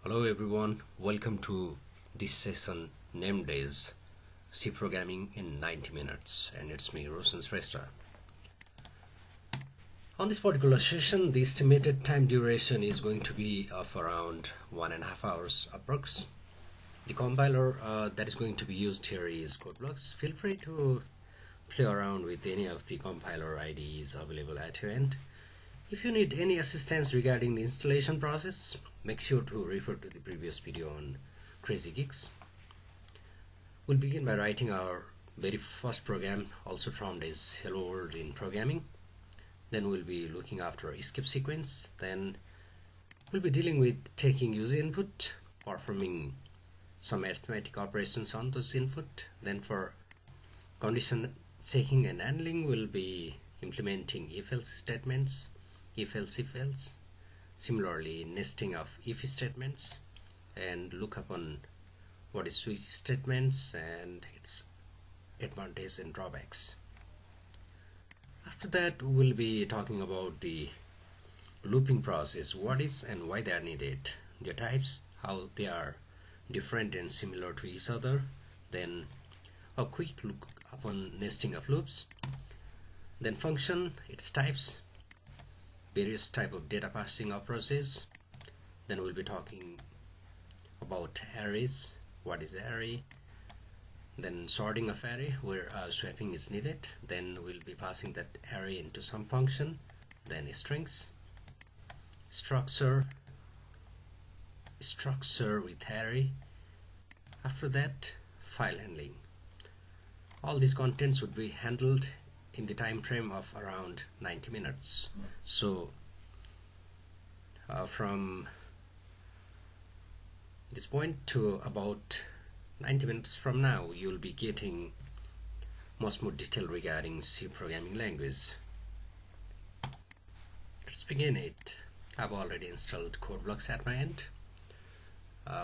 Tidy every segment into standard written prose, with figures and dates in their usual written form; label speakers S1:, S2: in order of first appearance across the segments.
S1: Hello everyone, welcome to this session named as C Programming in 90 Minutes, and it's me, Roshan Shrestha. On this particular session, the estimated time duration is going to be of around 1.5 hours approx. The compiler that is going to be used here is CodeBlocks. Feel free to play around with any of the compiler IDEs available at your end. If you need any assistance regarding the installation process, make sure to refer to the previous video on Crazy Geeks. We'll begin by writing our very first program, also termed as Hello World in Programming. Then we'll be looking after escape sequence. Then we'll be dealing with taking user input, performing some arithmetic operations on those input. Then for condition checking and handling, we'll be implementing if-else statements, if-else, if-else. Similarly, nesting of if statements, and look upon what is switch statements and its advantages and drawbacks. After that, we'll be talking about the looping process, what is and why they are needed, their types, how they are different and similar to each other. Then a quick look upon nesting of loops. Then function, its types, various type of data processing approaches. Then we'll be talking about arrays, what is array, then sorting of array where swapping is needed. Then we'll be passing that array into some function. Then strings, structure with array. After that, file handling. All these contents would be handled in the time frame of around 90 minutes. So from this point to about 90 minutes from now, you'll be getting much more detail regarding C programming language. Let's begin it. I've already installed CodeBlocks at my end.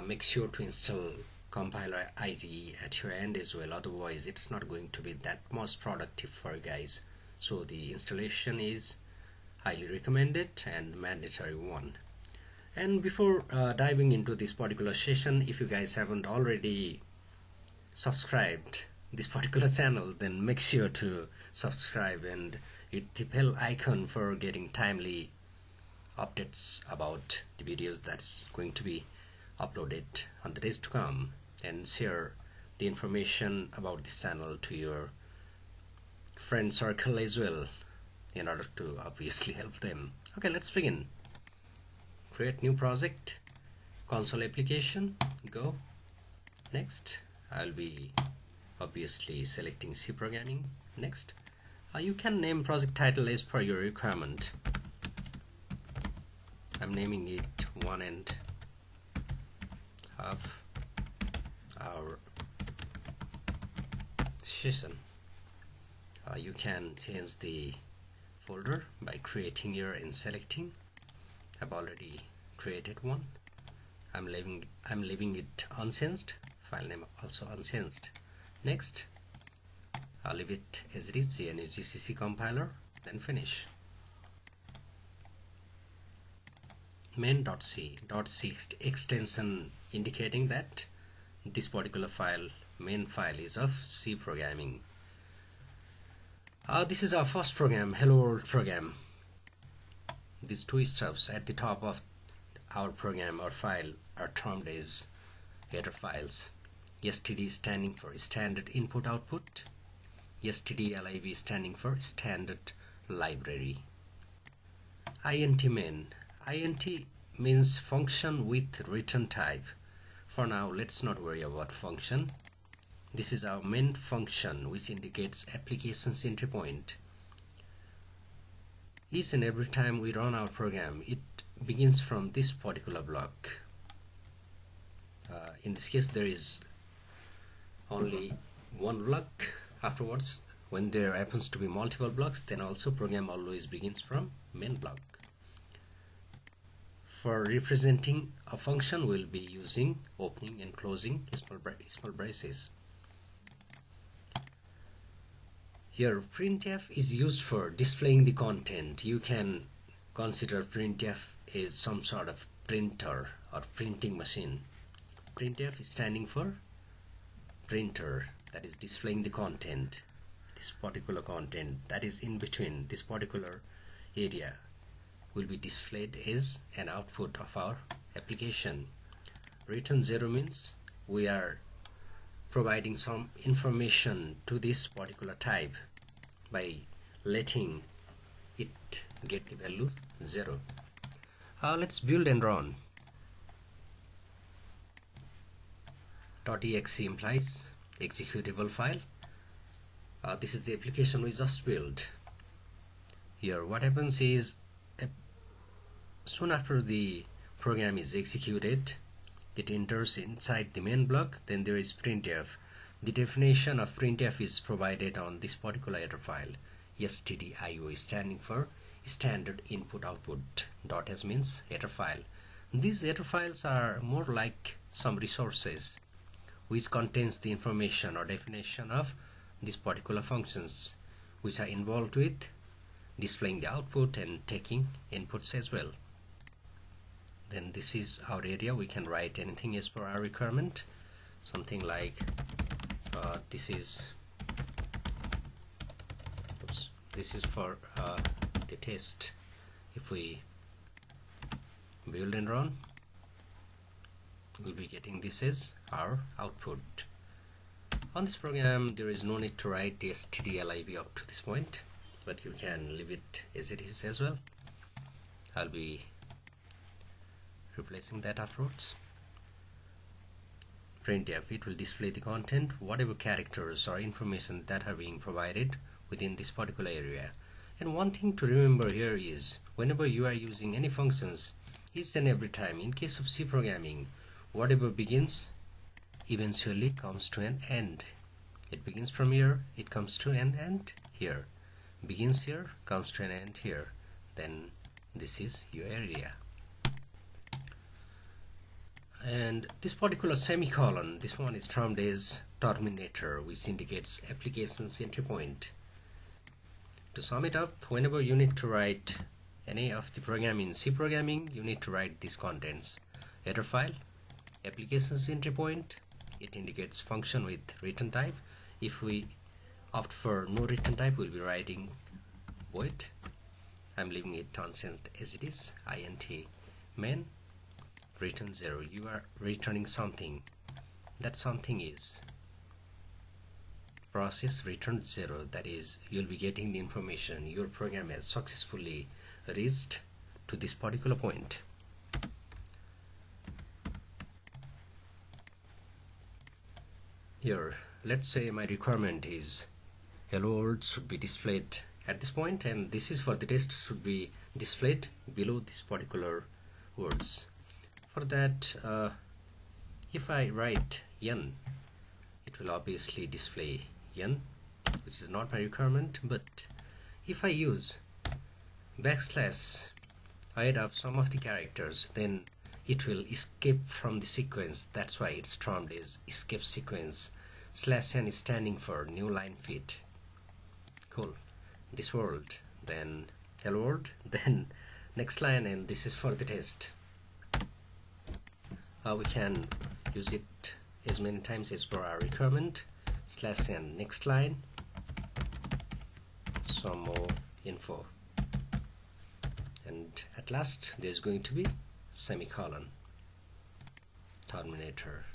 S1: Make sure to install compiler IDE at your end as well, otherwise it's not going to be that much productive for you guys. So the installation is highly recommended and mandatory one. And before diving into this particular session, if you guys haven't already subscribed this particular channel, then make sure to subscribe and hit the bell icon for getting timely updates about the videos that's going to be uploaded on the days to come, and share the information about this channel to your friend circle as well in order to obviously help them. Okay, let's begin. Create new project, console application, go. Next, I'll be obviously selecting C programming. Next, you can name project title as per your requirement. I'm naming it 1.5 hour session. You can change the folder by creating here and selecting. I've already created one. I'm leaving it unchanged. File name also unchanged. Next, I'll leave it as it is, GNU GCC compiler. Then finish. main.c extension indicating that this particular file, main file, is of C programming. This is our first program, Hello World program. These two stuffs at the top of our program or file are termed as header files. STD standing for standard input output, stdlib standing for standard library. int main, int means function with return type. For now, let's not worry about function. This is our main function, which indicates application's entry point. Each and every time we run our program, it begins from this particular block. In this case, there is only one block. Afterwards, when there happens to be multiple blocks, then also program always begins from main block. For representing a function, we'll be using opening and closing small braces. Here, printf is used for displaying the content. You can consider printf is some sort of printer or printing machine. Printf is standing for printer, that is displaying the content. This particular content that is in between this particular area will be displayed as an output of our application. Return 0 means we are providing some information to this particular type by letting it get the value 0. Let's build and run. .exe implies executable file. This is the application we just built. Here what happens is, soon after the program is executed, it enters inside the main block. Then there is printf. The definition of printf is provided on this particular header file. stdio is standing for standard input output. .s means header file. These header files are more like some resources which contains the information or definition of these particular functions which are involved with displaying the output and taking inputs as well. Then this is our area. We can write anything as per our requirement, something like this is for the test. If we build and run, we'll be getting this as our output. On this program there is no need to write the stdlib up to this point, but you can leave it as it is as well. I'll be replacing that afterwards. Printf, it will display the content, whatever characters or information that are being provided within this particular area. And one thing to remember here is, whenever you are using any functions, each and every time, in case of C programming, whatever begins eventually comes to an end. It begins from here, it comes to an end here. Begins here, comes to an end here. Then this is your area. And this particular semicolon, this one is termed as terminator, which indicates application's entry point. To sum it up, whenever you need to write any of the program in C programming, you need to write these contents: header file, application's entry point, it indicates function with return type. If we opt for no return type, we'll be writing void. I'm leaving it unchanged as it is, int main, return 0. You are returning something. That something is process return 0. That is, you'll be getting the information your program has successfully reached to this particular point. Here, let's say my requirement is hello world should be displayed at this point, and this is for the test, should be displayed below this particular words. For that, if I write n, it will obviously display n, which is not my requirement. But if I use backslash ahead of some of the characters, then it will escape from the sequence. That's why it's termed as escape sequence. /n is standing for new line feed. Cool. This world, then hello world, then next line, and this is for the test. We can use it as many times as per our requirement. /n next line, some more info, and at last there's going to be semicolon. Terminator,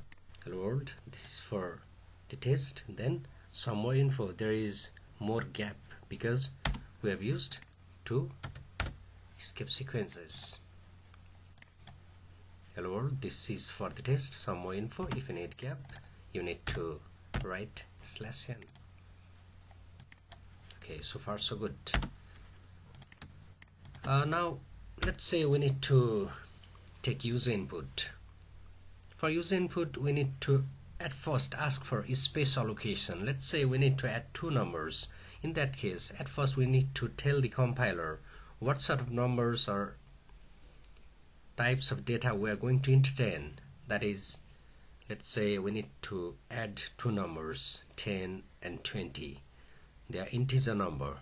S1: hello world, this is for the test, then some more info. There is more gap because we have used two escape sequences. Hello world, this is for the test, some more info. If you need gap, you need to write /n. Okay, so far so good. Now let's say we need to take user input. For user input, we need to at first ask for a space allocation. Let's say we need to add two numbers. In that case, at first we need to tell the compiler what sort of numbers or types of data we are going to entertain. That is, let's say we need to add two numbers, 10 and 20. They are integer number,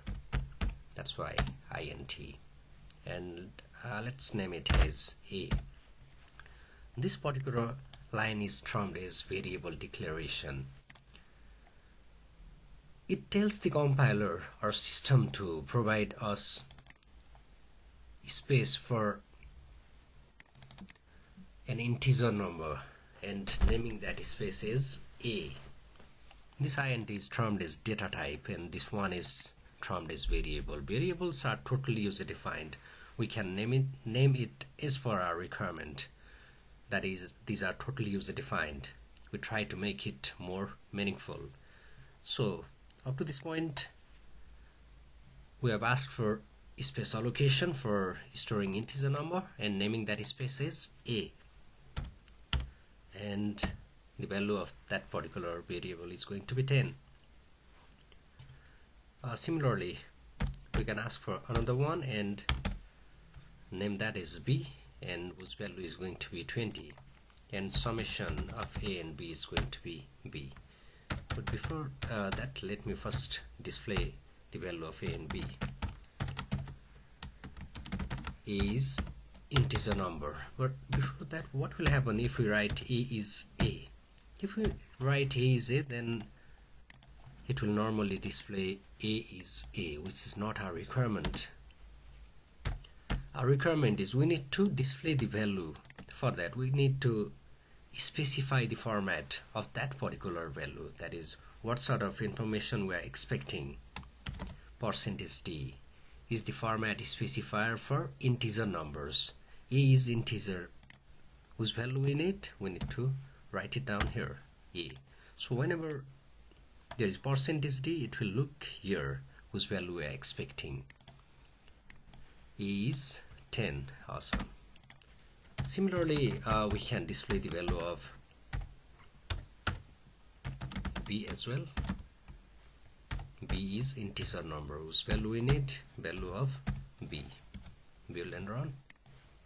S1: that's why int, and let's name it as a. This particular line is termed as variable declaration. It tells the compiler or system to provide us space for an integer number and naming that space is a. This int is termed as data type and this one is termed as variable. Variables are totally user defined. We can name it as per our requirement. That is, these are totally user defined. We try to make it more meaningful. So up to this point we have asked for space allocation for storing integer number and naming that space is a, and the value of that particular variable is going to be 10. Similarly, we can ask for another one and name that as b, and whose value is going to be 20, and summation of a and b is going to be b. But before that, let me first display the value of a and b. A is integer number, but before that, what will happen if we write a is a? If we write a is a, then it will normally display a is a, which is not our requirement. Our requirement is we need to display the value. For that, we need to specify the format of that particular value, that is, what sort of information we are expecting. %d is the format specifier for integer numbers. A is integer, whose value we need to write it down here, a. So whenever there is %d, it will look here whose value we are expecting. A is 10. Awesome. Similarly, we can display the value of b as well. B is integer number whose value we need, value of b. Build and run.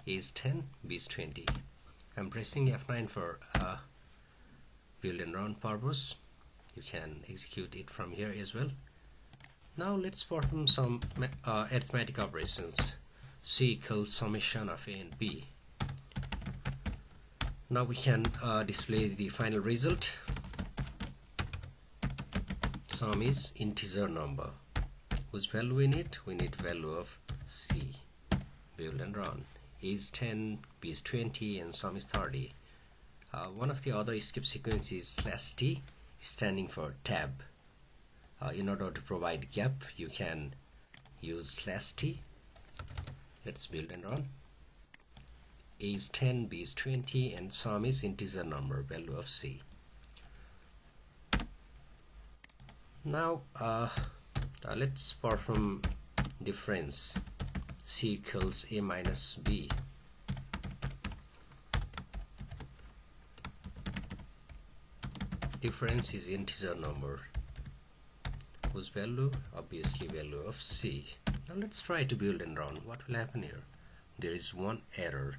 S1: A is 10, b is 20. I'm pressing F9 for build and run purpose. You can execute it from here as well. Now let's perform some arithmetic operations. C equals summation of a and b. Now we can display the final result. Sum is integer number whose value we need value of c. Build and run. A is 10, b is 20, and sum is 30. One of the other skip sequences /t, standing for tab. In order to provide gap, you can use /t. Let's build and run. A is 10, b is 20, and sum is integer number, value of c. Now let's perform difference. C equals a minus b. Difference is integer number whose value, obviously value of c. Now let's try to build and run. What will happen here? There is one error.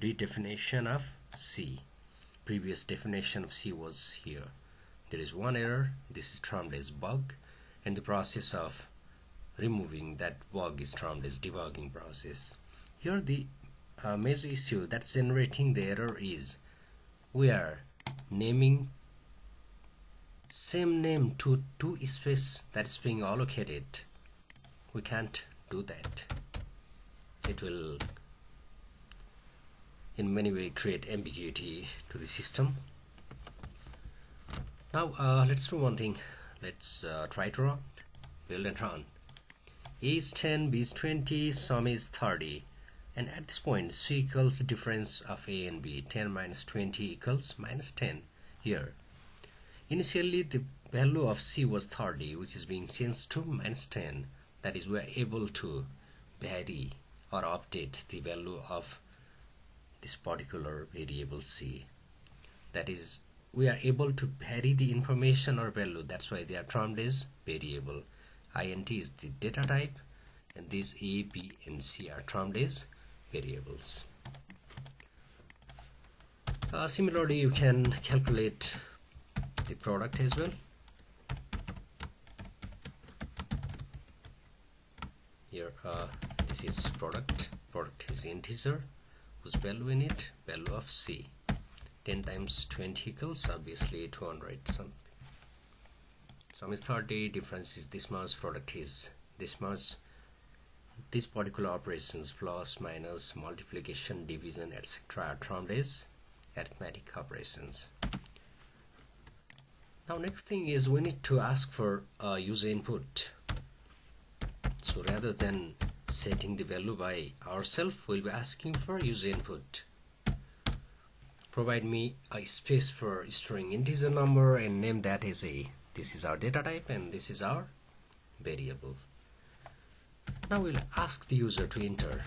S1: Redefinition of c. Previous definition of c was here. There is one error. This is termed as bug, and the process of removing that bug is termed as debugging process. Here the major issue that's generating the error is we are naming same name to two space that's being allocated. We can't do that. It will in many ways create ambiguity to the system. Now let's do one thing. Let's try to run. Build and run. A is 10, b is 20, sum is 30, and at this point c equals difference of a and b. 10 minus 20 equals minus 10 here. Initially the value of c was 30, which is being changed to minus 10. That is, we are able to vary or update the value of this particular variable c. That is, we are able to vary the information or value. That's why they are termed as variable. Int is the data type, and these a, b, and c are termed as variables. Similarly, you can calculate the product as well. Here, this is product. Product is integer whose value we need, value of c. 10 times 20 equals obviously 200 something. Sum is 30, difference is this much, product is this much. These particular operations, plus, minus, multiplication, division, etc., are termed as arithmetic operations. Now next thing is we need to ask for user input. So rather than setting the value by ourselves, we'll be asking for user input. Provide me a space for storing integer number and name that as a. This is our data type and this is our variable. Now we'll ask the user to enter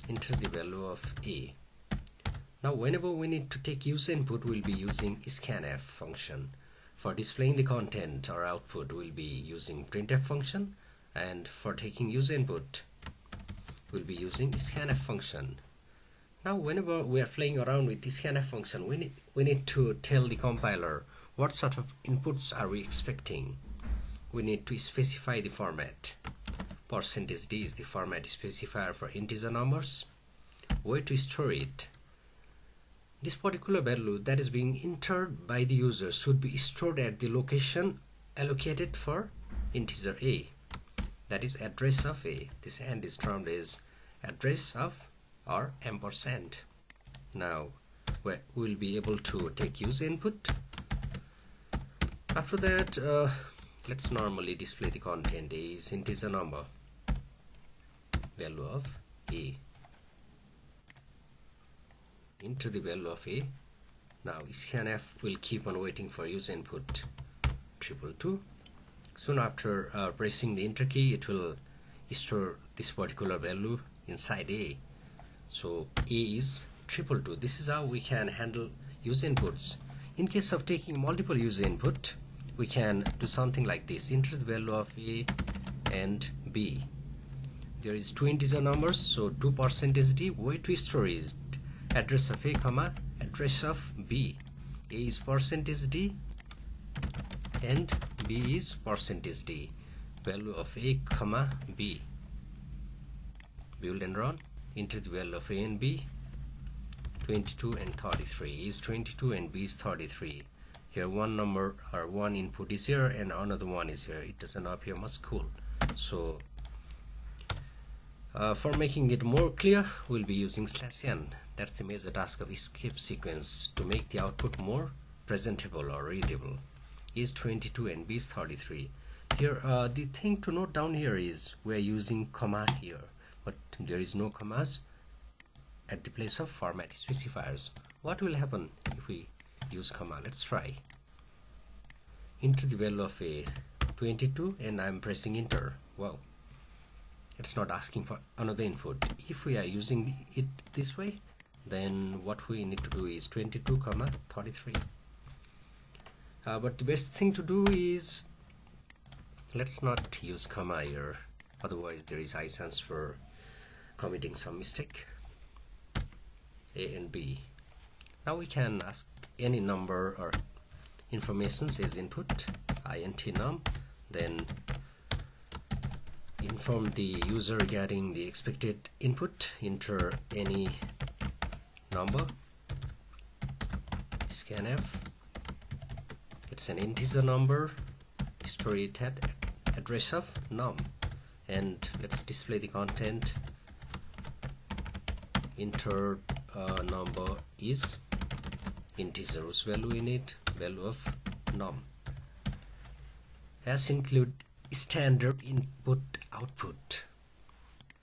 S1: the value of a. Now whenever we need to take user input, we'll be using scanf function. For displaying the content or output, we'll be using printf function, and for taking user input, we'll be using scanf function. Now whenever we are playing around with the scanf function, we need to tell the compiler what sort of inputs are we expecting. We need to specify the format. %d is the format specifier for integer numbers. Where to store it. This particular value that is being entered by the user should be stored at the location allocated for integer a. That is address of a. This and is termed as address of or ampersand. Now we'll be able to take user input. After that, let's normally display the content is integer number, value of a. Enter the value of a. Now scanf will keep on waiting for user input 222. Soon after pressing the enter key, it will store this particular value inside a. So a is 222. This is how we can handle user inputs. In case of taking multiple user input, we can do something like this. Enter the value of a and b. There is two integer numbers, so 2 %d. Where to store is address of a comma address of b. A is %d and b is %d. Value of a comma b. Build and run. Enter the value of a and b. 22 and 33 is 22 and b is 33. Here one number or one input is here and another one is here. It doesn't appear much cool. So for making it more clear, we'll be using /n. That's the major task of escape sequence, to make the output more presentable or readable. Is 22 and b is 33. Here the thing to note down here is we are using comma here, but there is no commas at the place of format specifiers. What will happen if we use comma? Let's try. Enter the value of a 22 and I'm pressing enter. Wow, it's not asking for another input. If we are using it this way, then what we need to do is 22 comma 33. But the best thing to do is let's not use comma here, otherwise there is high chance for committing some mistake. A and b. Now we can ask any number or information as input, int num, then inform the user regarding the expected input. Enter any number, scanf, it's an integer number, store it at address of num, and let's display the content. Enter number is integer whose value in it, value of num. As include standard input output.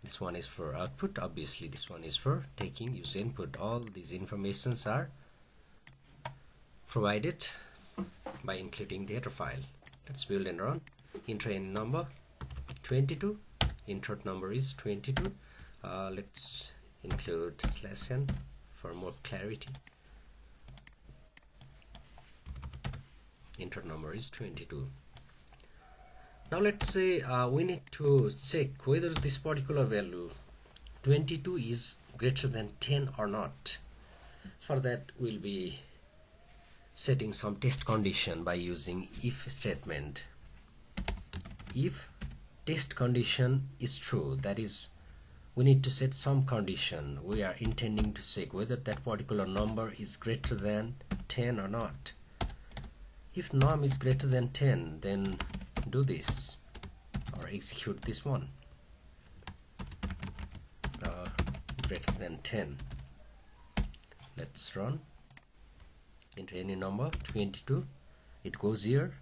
S1: This one is for output, obviously this one is for taking user input. All these informations are provided by including the header file. Let's build and run. Enter any number, 22, entered number is 22. Let's include /n for more clarity. Entered number is 22. Now let's say we need to check whether this particular value 22 is greater than 10 or not. For that we'll be setting some test condition by using if statement. If test condition is true, that is we need to set some condition. We are intending to check whether that particular number is greater than 10 or not. If num is greater than 10, then do this or execute this one. Greater than 10. Let's run. Enter any number, 22. It goes here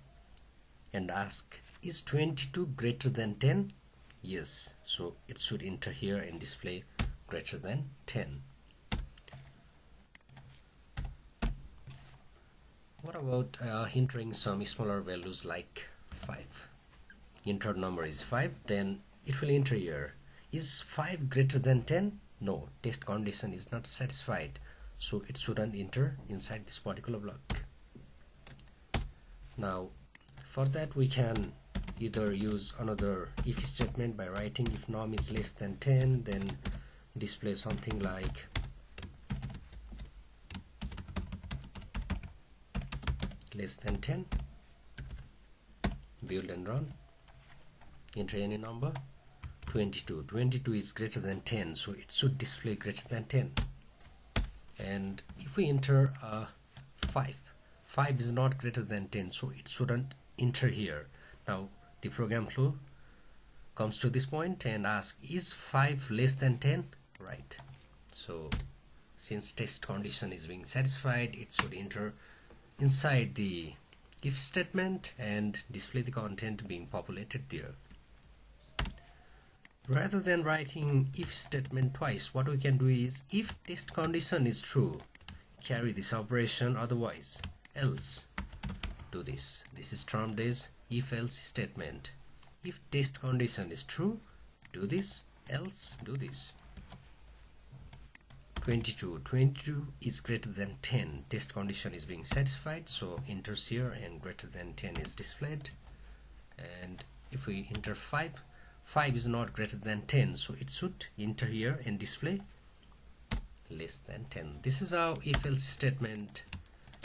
S1: and ask, is 22 greater than 10? Yes, so it should enter here and display greater than 10. What about entering some smaller values like 5? Entered number is 5, then it will enter here. Is 5 greater than 10? No, test condition is not satisfied, so it shouldn't enter inside this particular block. Now, for that we can either use another if statement by writing if num is less than 10, then display something like less than 10. Build and run. Enter any number, 22. 22 is greater than 10, so it should display greater than 10. And if we enter 5, 5 is not greater than 10, so it shouldn't enter here. Now the program flow comes to this point and asks, is 5 less than 10? Right. So since test condition is being satisfied, it should enter inside the if statement and display the content being populated there. Rather than writing if statement twice, what we can do is, if test condition is true, carry this operation, otherwise else. Do this. This is termed as if else statement. If test condition is true, do this, else do this. 22. 22 is greater than 10. Test condition is being satisfied, so enters here and greater than 10 is displayed. And if we enter 5, 5 is not greater than 10, so it should enter here and display less than 10. This is how if else statement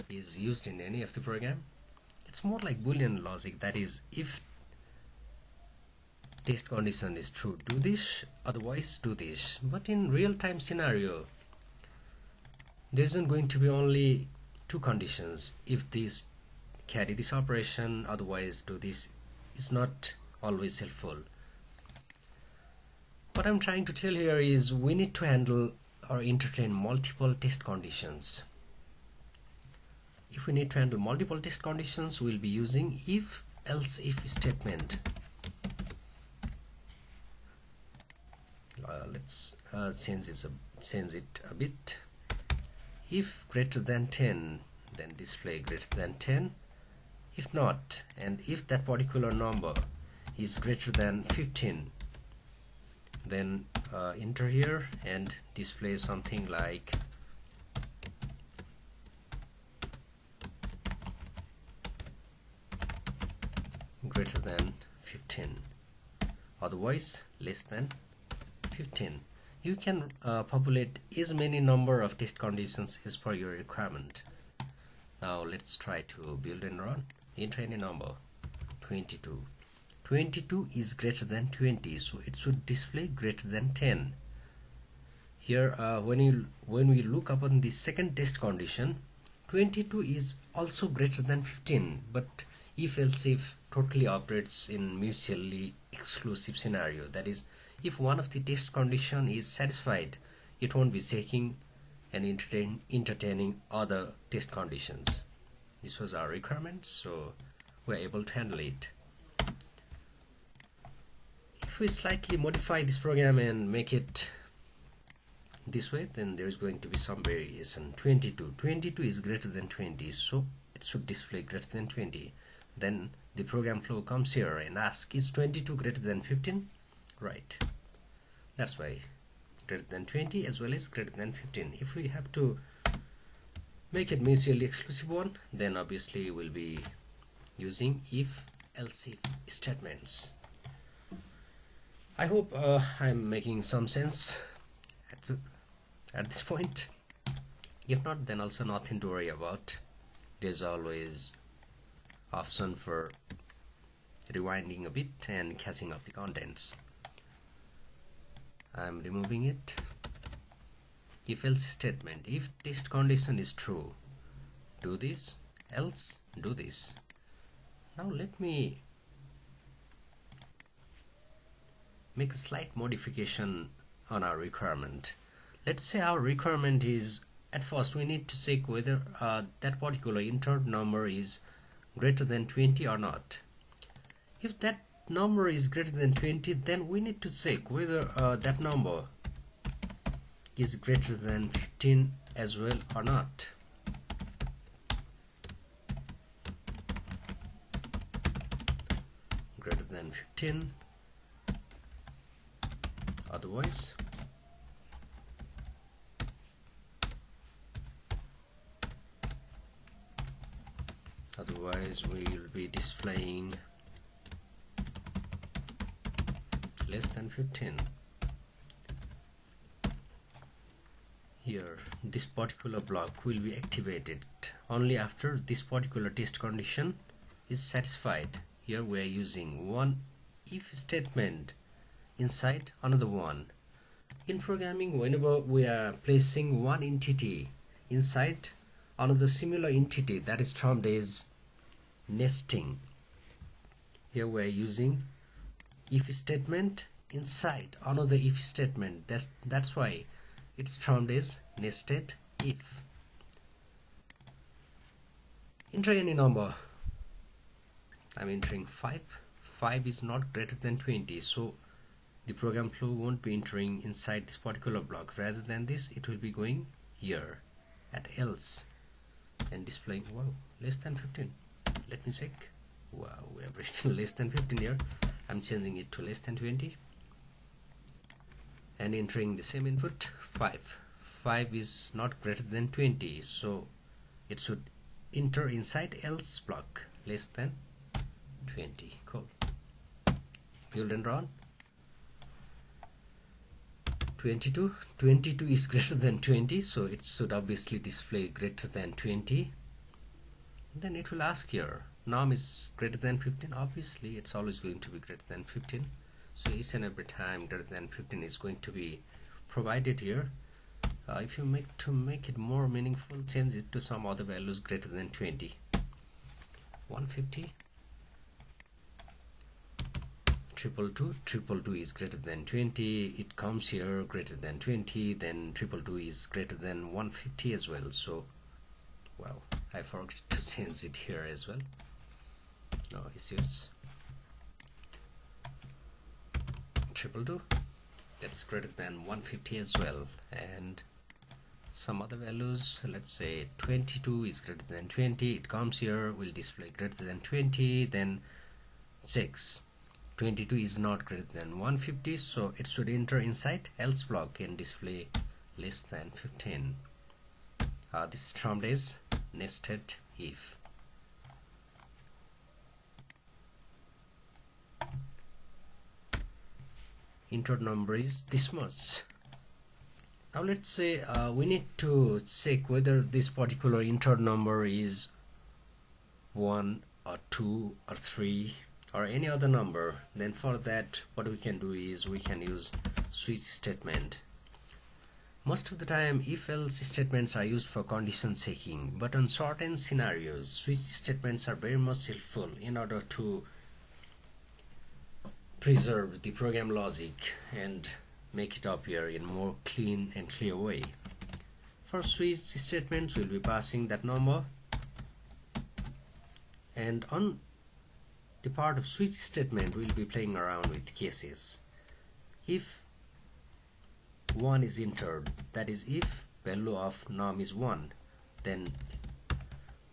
S1: is used in any of the program. It's more like Boolean logic, that is, if test condition is true, do this, otherwise do this. But in real-time scenario, there isn't going to be only two conditions. If this, carry this operation, otherwise do this, is not always helpful. What I'm trying to tell here is we need to handle or entertain multiple test conditions. If we need to handle multiple test conditions, we'll be using if else if statement. Let's change it a bit. If greater than 10, then display greater than 10. If not, and if that particular number is greater than 15, then enter here and display something like greater than 15, otherwise less than 15. You can populate as many number of test conditions as per your requirement. Now let's try to build and run. Enter any number, 22. 22 is greater than 20, so it should display greater than 10. Here when we look upon the second test condition, 22 is also greater than 15, but if else if totally operates in mutually exclusive scenario. That is, if one of the test condition is satisfied, it won't be checking and entertaining other test conditions. This was our requirement, so we're able to handle it. If we slightly modify this program and make it this way, then there is going to be some variation. 22 is greater than 20, so it should display greater than 20. Then the program flow comes here and asks, is 22 greater than 15? Right, that's why greater than 20 as well as greater than 15. If we have to make it mutually exclusive one, then obviously we'll be using if else if statements. I hope I'm making some sense at this point. If not, then also nothing to worry about. There's always option for rewinding a bit and catching up the contents. I'm removing it. If else statement, if test condition is true, do this, else do this. Now let me make a slight modification on our requirement. Let's say our requirement is, at first we need to check whether that particular integer number is greater than 20 or not. If that number is greater than 20, then we need to check whether that number is greater than 15 as well or not. Greater than 15, otherwise we will be displaying less than 15. Here this particular block will be activated only after this particular test condition is satisfied. Here we are using one if statement inside another one. In programming, whenever we are placing one entity inside another similar entity, that is termed as nesting. Here we are using if statement inside another if statement. That's why it's termed as nested if. Enter any number. I'm entering 5. 5 is not greater than 20, so the program flow won't be entering inside this particular block. Rather than this, it will be going here at else and displaying, wow, less than 15. Let me check. Wow, we have written less than 15 here. I'm changing it to less than 20 and entering the same input, 5. 5 is not greater than 20, so it should enter inside else block, less than 20. Cool. Build and run. 22. 22 is greater than 20, so it should obviously display greater than 20. Then it will ask here, num is greater than 15. Obviously it's always going to be greater than 15, so each and every time greater than 15 is going to be provided here. If you make it more meaningful, change it to some other values greater than 20. 150. 222. 222 is greater than 20. It comes here greater than 20. Then 222 is greater than 150 as well. So, wow, I forgot to change it here as well. No issues. 222, that's greater than 150 as well. And some other values, let's say 22 is greater than 20. It comes here, will display greater than 20. Then checks 22 is not greater than 150, so it should enter inside else block and display less than 15. This is termed as nested if. Integer number is this much. Now let's say we need to check whether this particular integer number is 1 or 2 or 3 or any other number. Then for that, what we can do is we can use switch statement. Most of the time if else statements are used for condition checking, but on certain scenarios switch statements are very much helpful in order to preserve the program logic and make it appear in more clean and clear way. For switch statements, we'll be passing that number, and on the part of switch statement we'll be playing around with cases. If 1 is entered, that is if value of num is 1, then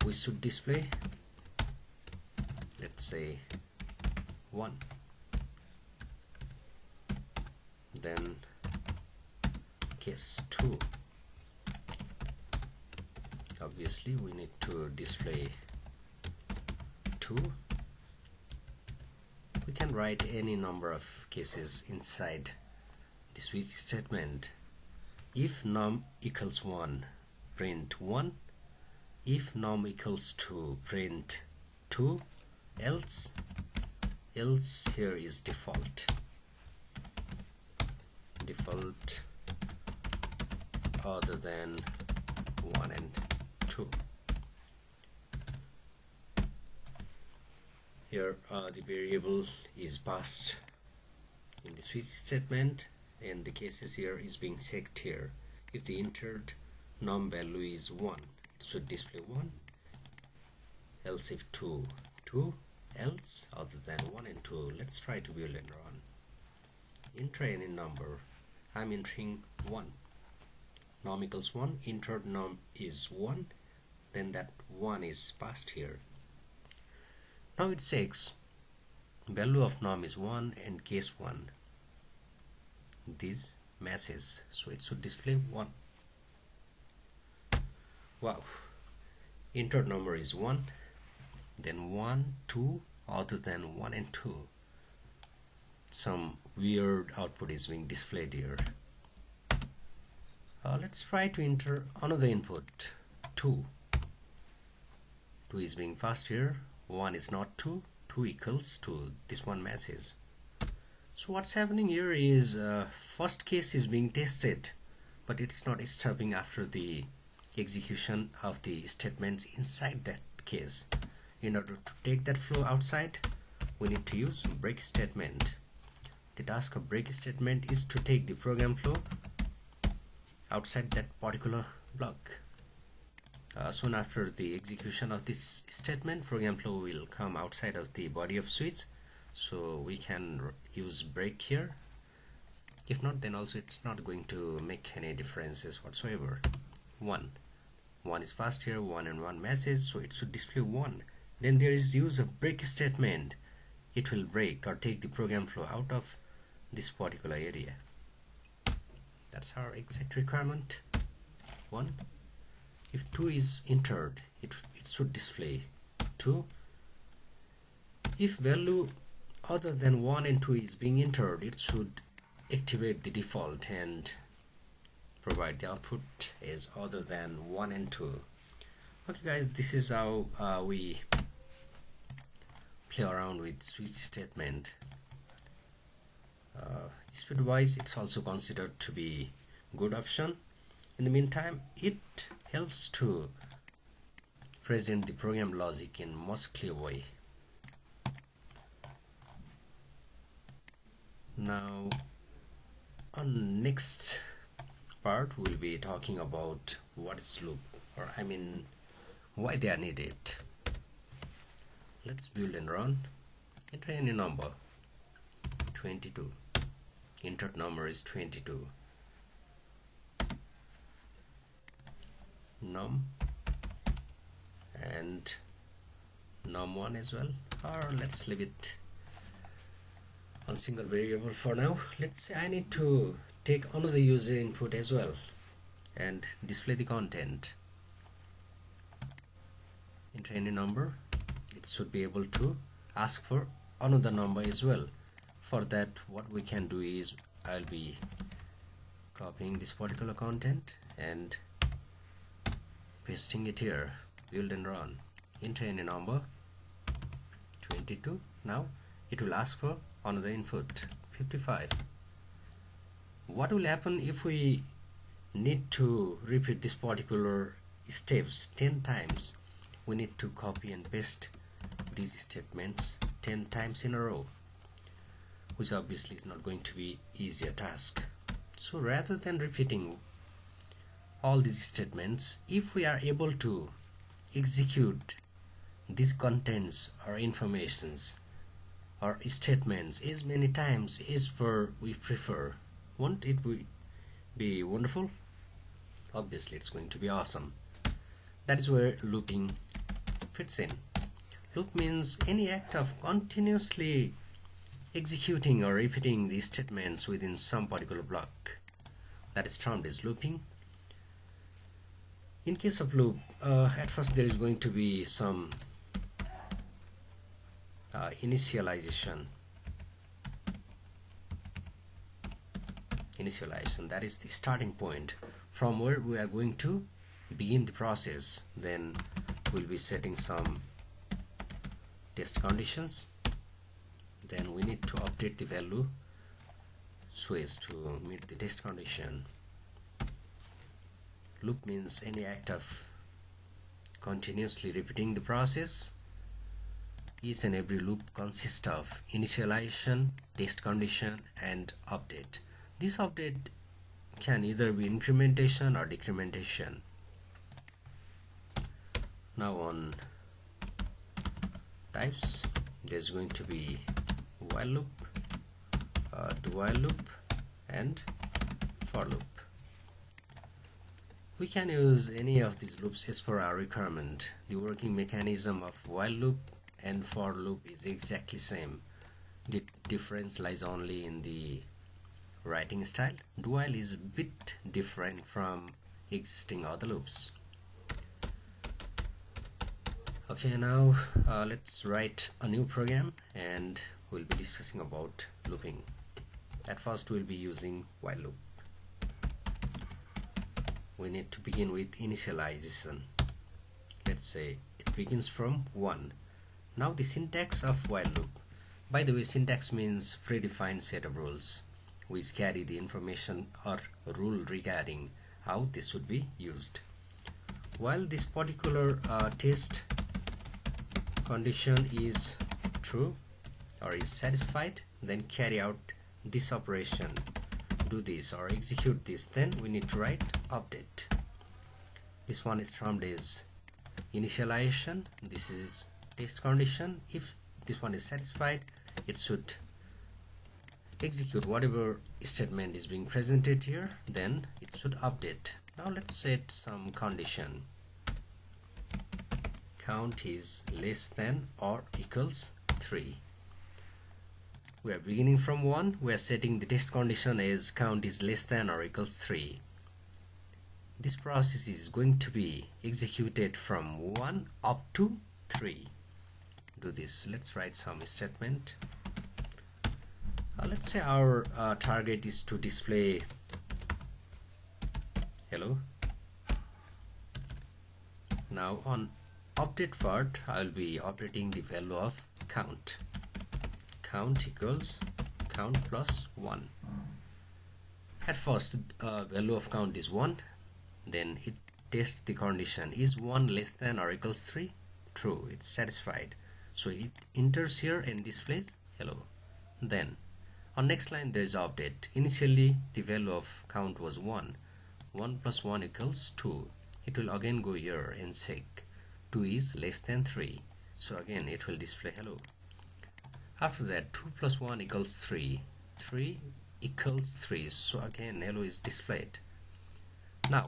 S1: we should display, let's say 1. Then case 2, obviously we need to display 2. We can write any number of cases inside the switch statement. If num equals 1, print 1. If num equals 2, print 2. Else here is default. default other than 1 and 2. Here the variable is passed in the switch statement, and the cases here is being checked here. If the entered num value is 1, it should display 1, else if 2, 2, else other than 1 and 2. Let's try to build and run. Enter any number. I'm entering 1. Num equals 1, entered num is 1, then that 1 is passed here. Now it checks value of num is 1 and case 1. These matches, so it should display 1. Wow, entered number is 1, then 1, 2, other than 1 and 2. Some weird output is being displayed here. Let's try to enter another input, 2. 2 is being passed here, 1 is not 2, 2 equals 2, this one matches. So what's happening here is first case is being tested, but it's not stopping after the execution of the statements inside that case. In order to take that flow outside, we need to use break statement. The task of break statement is to take the program flow outside that particular block. Soon after the execution of this statement, program flow will come outside of the body of switch, so we can use break here. If not, then also it's not going to make any differences whatsoever. 1 is passed here, 1 and 1 matches, so it should display 1. Then there is use of break statement. It will break or take the program flow out of this particular area. That's our exact requirement. 1. If 2 is entered, it should display 2. If value other than 1 and 2 is being entered, it should activate the default and provide the output as other than 1 and 2. Okay guys, this is how we play around with switch statement. Speed wise, it's also considered to be good option. In the meantime, it helps to present the program logic in most clear way. Now on next part, we'll be talking about what is loop, or I mean why they are needed. Let's build and run. Enter any number, 22. Entered number is 22. Num and num1 as well, or let's leave it on single variable for now. Let's say I need to take another user input as well and display the content. Enter any number, it should be able to ask for another number as well. For that, what we can do is I'll be copying this particular content and pasting it here. Build and run. Enter any number, 22. Now it will ask for another input, 55. What will happen if we need to repeat this particular steps 10 times? We need to copy and paste these statements 10 times in a row, which obviously is not going to be easier task. So rather than repeating all these statements, if we are able to execute these contents or informations or statements as many times as per we prefer, won't it be wonderful? Obviously it's going to be awesome. That is where looping fits in. Loop means any act of continuously executing or repeating these statements within some particular block. That is termed as looping. In case of loop, at first there is going to be some initialization, that is the starting point from where we are going to begin the process. Then we'll be setting some test conditions. Then we need to update the value so as to meet the test condition. Loop means any act of continuously repeating the process. Each and every loop consists of initialization, test condition, and update. This update can either be incrementation or decrementation. Now on types, there's going to be while loop, do while loop, and for loop. We can use any of these loops as per our requirement. The working mechanism of while loop and for loop is exactly same. The difference lies only in the writing style. Do while is a bit different from existing other loops. Okay, now let's write a new program and we'll be discussing about looping. At first we'll be using while loop. We need to begin with initialization. Let's say it begins from 1. Now the syntax of while loop. By the way, syntax means predefined set of rules which carry the information or rule regarding how this should be used. While this particular test condition is true or is satisfied, then carry out this operation, do this or execute this, then we need to write update. This one is termed as initialization. This is test condition. If this one is satisfied, it should execute whatever statement is being presented here, then it should update. Now let's set some condition. Count is less than or equals 3. We are beginning from 1. We are setting the test condition as count is less than or equals 3. This process is going to be executed from 1 up to 3. Do this. Let's write some statement. Let's say our target is to display hello. Now on update part, I'll be operating the value of count. Count equals count plus 1. At first value of count is 1, then it tests the condition, is 1 less than or equals 3? True, it's satisfied, so it enters here and displays hello. Then on next line there is update. Initially the value of count was 1. 1 plus 1 equals 2. It will again go here and check 2 is less than 3, so again it will display hello. After that 2 plus 1 equals 3. 3 equals 3, so again hello is displayed. Now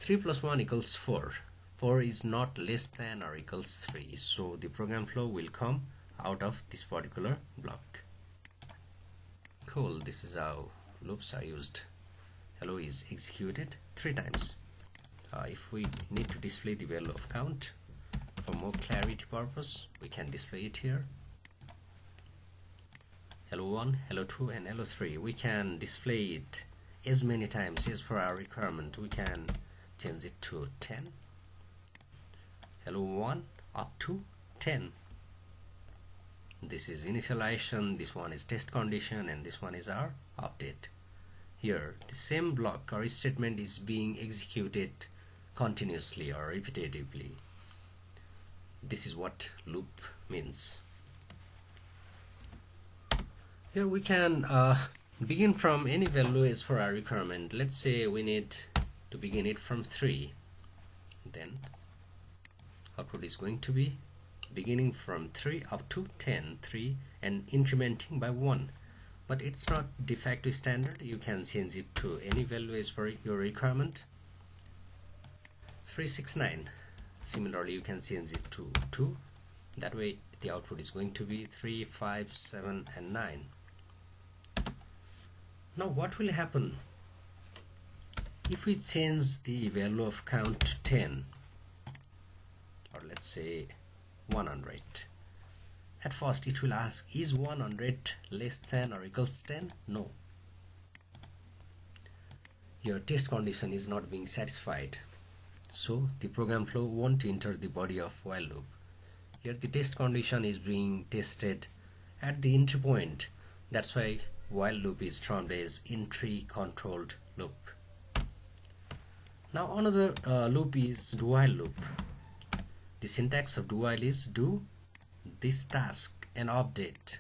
S1: 3 plus 1 equals 4. 4 is not less than or equals 3, so the program flow will come out of this particular block. Cool, this is how loops are used. Hello is executed 3 times. If we need to display the value of count for more clarity purpose, we can display it here. Hello 1, hello 2 and hello 3. We can display it as many times as per our requirement. We can change it to 10. Hello 1 up to 10. This is initialization, this one is test condition, and this one is our update. Here the same block or statement is being executed continuously or repetitively. This is what loop means. Here we can begin from any value as for our requirement. Let's say we need to begin it from 3. Then output is going to be beginning from 3 up to 10, 3 and incrementing by 1. But it's not de facto standard. You can change it to any value as per your requirement. 3, 6, 9. Similarly, you can change it to 2. That way the output is going to be 3, 5, 7 and 9. Now what will happen if we change the value of count to 10, or let's say 100? At first it will ask, is 100 less than or equals 10? No. Your test condition is not being satisfied, so the program flow won't enter the body of while loop. Here the test condition is being tested at the entry point. That's why while loop is termed as entry controlled loop. Now another loop is do while loop. The syntax of do while is do this task and update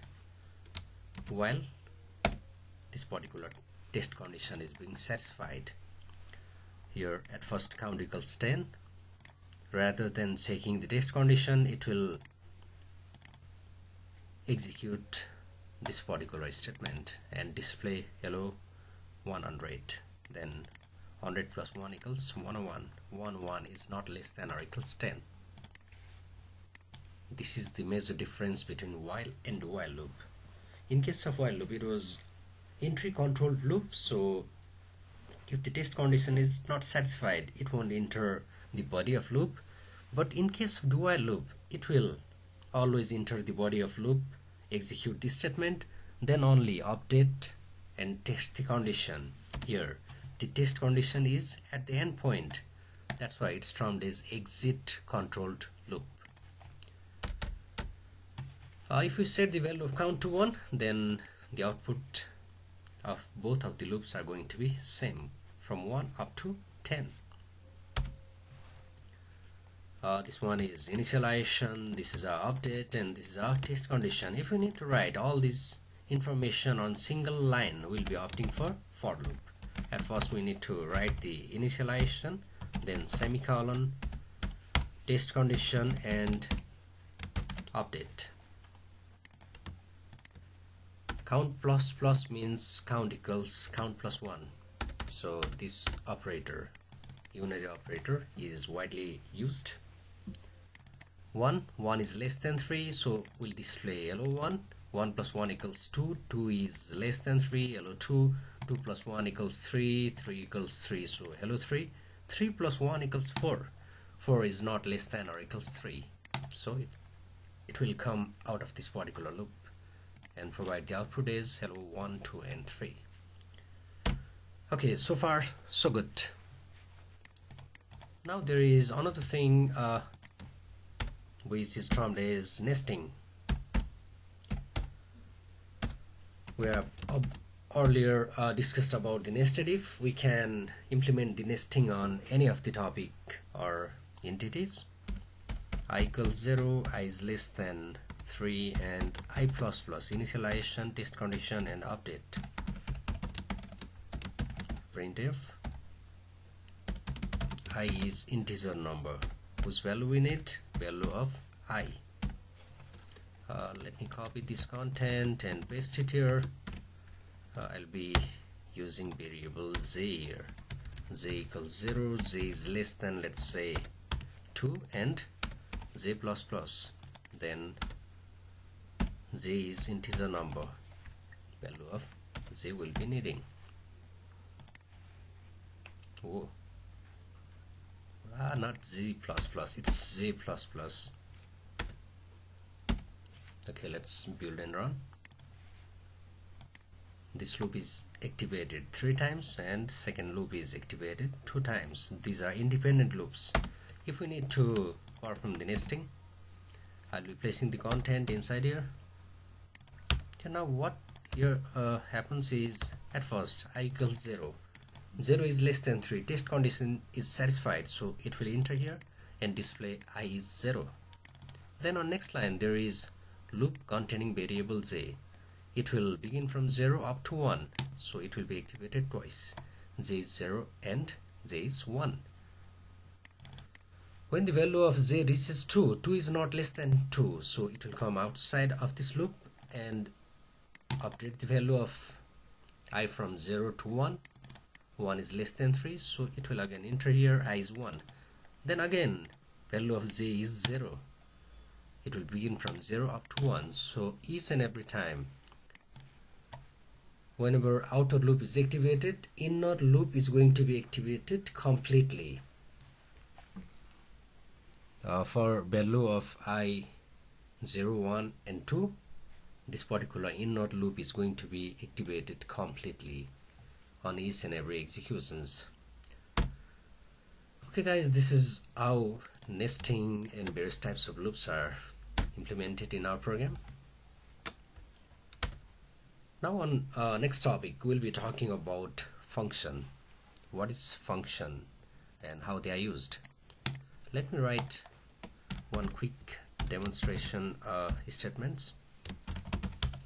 S1: while this particular test condition is being satisfied. Here at first count equals 10. Rather than checking the test condition, it will execute this particular statement and display hello 100. Then 100 plus 1 equals 101. 1 is not less than or equals 10. This is the major difference between while and while loop. In case of while loop, it was entry controlled loop, so if the test condition is not satisfied, it won't enter the body of loop. But in case of do while loop, it will always enter the body of loop, execute this statement, then only update and test the condition. Here the test condition is at the end point. That's why it's termed as exit controlled loop. If we set the value of count to 1, then the output of both of the loops are going to be same from 1 up to 10. This one is initialization, this is our update, and this is our test condition. If we need to write all this information on single line, we'll be opting for loop. At first we need to write the initialization, then semicolon, test condition, and update. Count plus plus means count equals count plus 1. So this operator, unary operator, is widely used. 1 is less than 3, so we'll display hello 1. 1 plus 1 equals 2. 2 is less than 3, hello 2. 2 plus 1 equals 3. 3 equals 3, so hello 3. 3 plus 1 equals 4. 4 is not less than or equals 3, so it will come out of this particular loop and provide the output as hello 1, 2, and 3. Okay, so far so good. Now there is another thing which is termed as nesting. We have earlier discussed about the nested if. We can implement the nesting on any of the topic or entities. I equals 0, I is less than 3, and I plus plus, initialization, test condition, and update. Printf I is integer number. Whose value we need? Value of I. Let me copy this content and paste it here. I'll be using variable z here. Z equals 0, z is less than, let's say, 2, and z plus plus. Then z is integer number. Value of z will be needing. Oh, not z plus plus, it's z plus plus. Okay, let's build and run. This loop is activated 3 times and second loop is activated 2 times. These are independent loops. If we need to perform the nesting, I'll be placing the content inside here. Okay, now what here happens is, at first I equals 0. 0 is less than 3. Test condition is satisfied, so it will enter here and display I is 0. Then on next line there is loop containing variable j. It will begin from 0 up to 1, so it will be activated twice. J is 0 and j is 1. When the value of j reaches 2, 2 is not less than 2, so it will come outside of this loop and update the value of I from 0 to 1. 1 is less than 3, so it will again enter here I is 1. Then again value of j is 0. It will begin from 0 up to 1, so each and every time whenever outer loop is activated, inner loop is going to be activated completely. For value of I 0, 1, and 2, this particular inner loop is going to be activated completely on each and every executions. Okay guys, this is how nesting and various types of loops are implemented in our program. Now on next topic, we'll be talking about function. What is function and how they are used? Let me write one quick demonstration statements.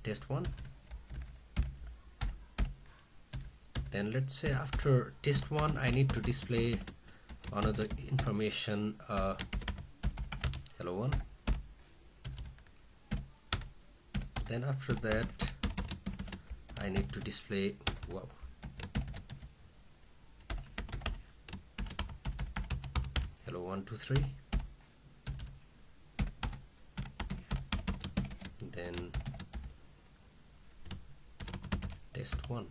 S1: Test 1. Then let's say after test 1 I need to display another information, hello 1. Then after that I need to display wow, hello 1 2 3. Then test 1.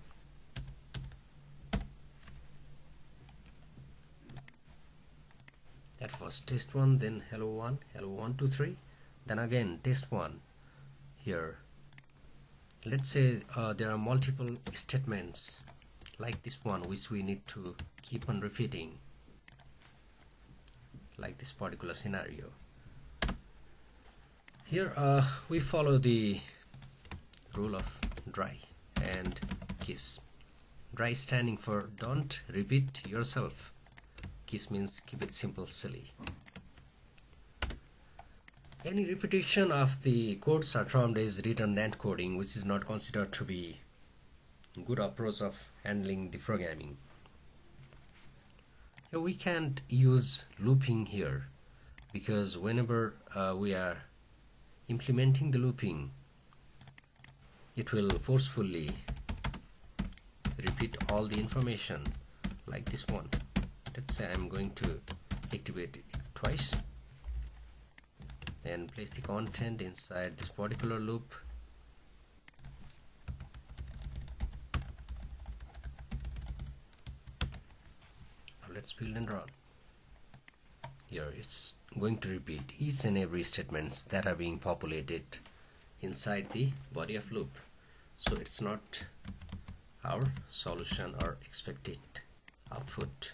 S1: That was test 1, then hello 1, hello 1 2 3. Then again test 1. Here let's say there are multiple statements like this one which we need to keep on repeating, like this particular scenario. Here we follow the rule of dry and kiss. Dry standing for don't repeat yourself. Kiss means keep it simple, silly. Any repetition of the codes are termed as redundant coding, which is not considered to be a good approach of handling the programming. Here we can't use looping here because whenever we are implementing the looping, it will forcefully repeat all the information like this one. Let's say I'm going to activate it twice and place the content inside this particular loop. Now let's build and run. Here it's going to repeat each and every statements that are being populated inside the body of loop. So it's not our solution or expected output.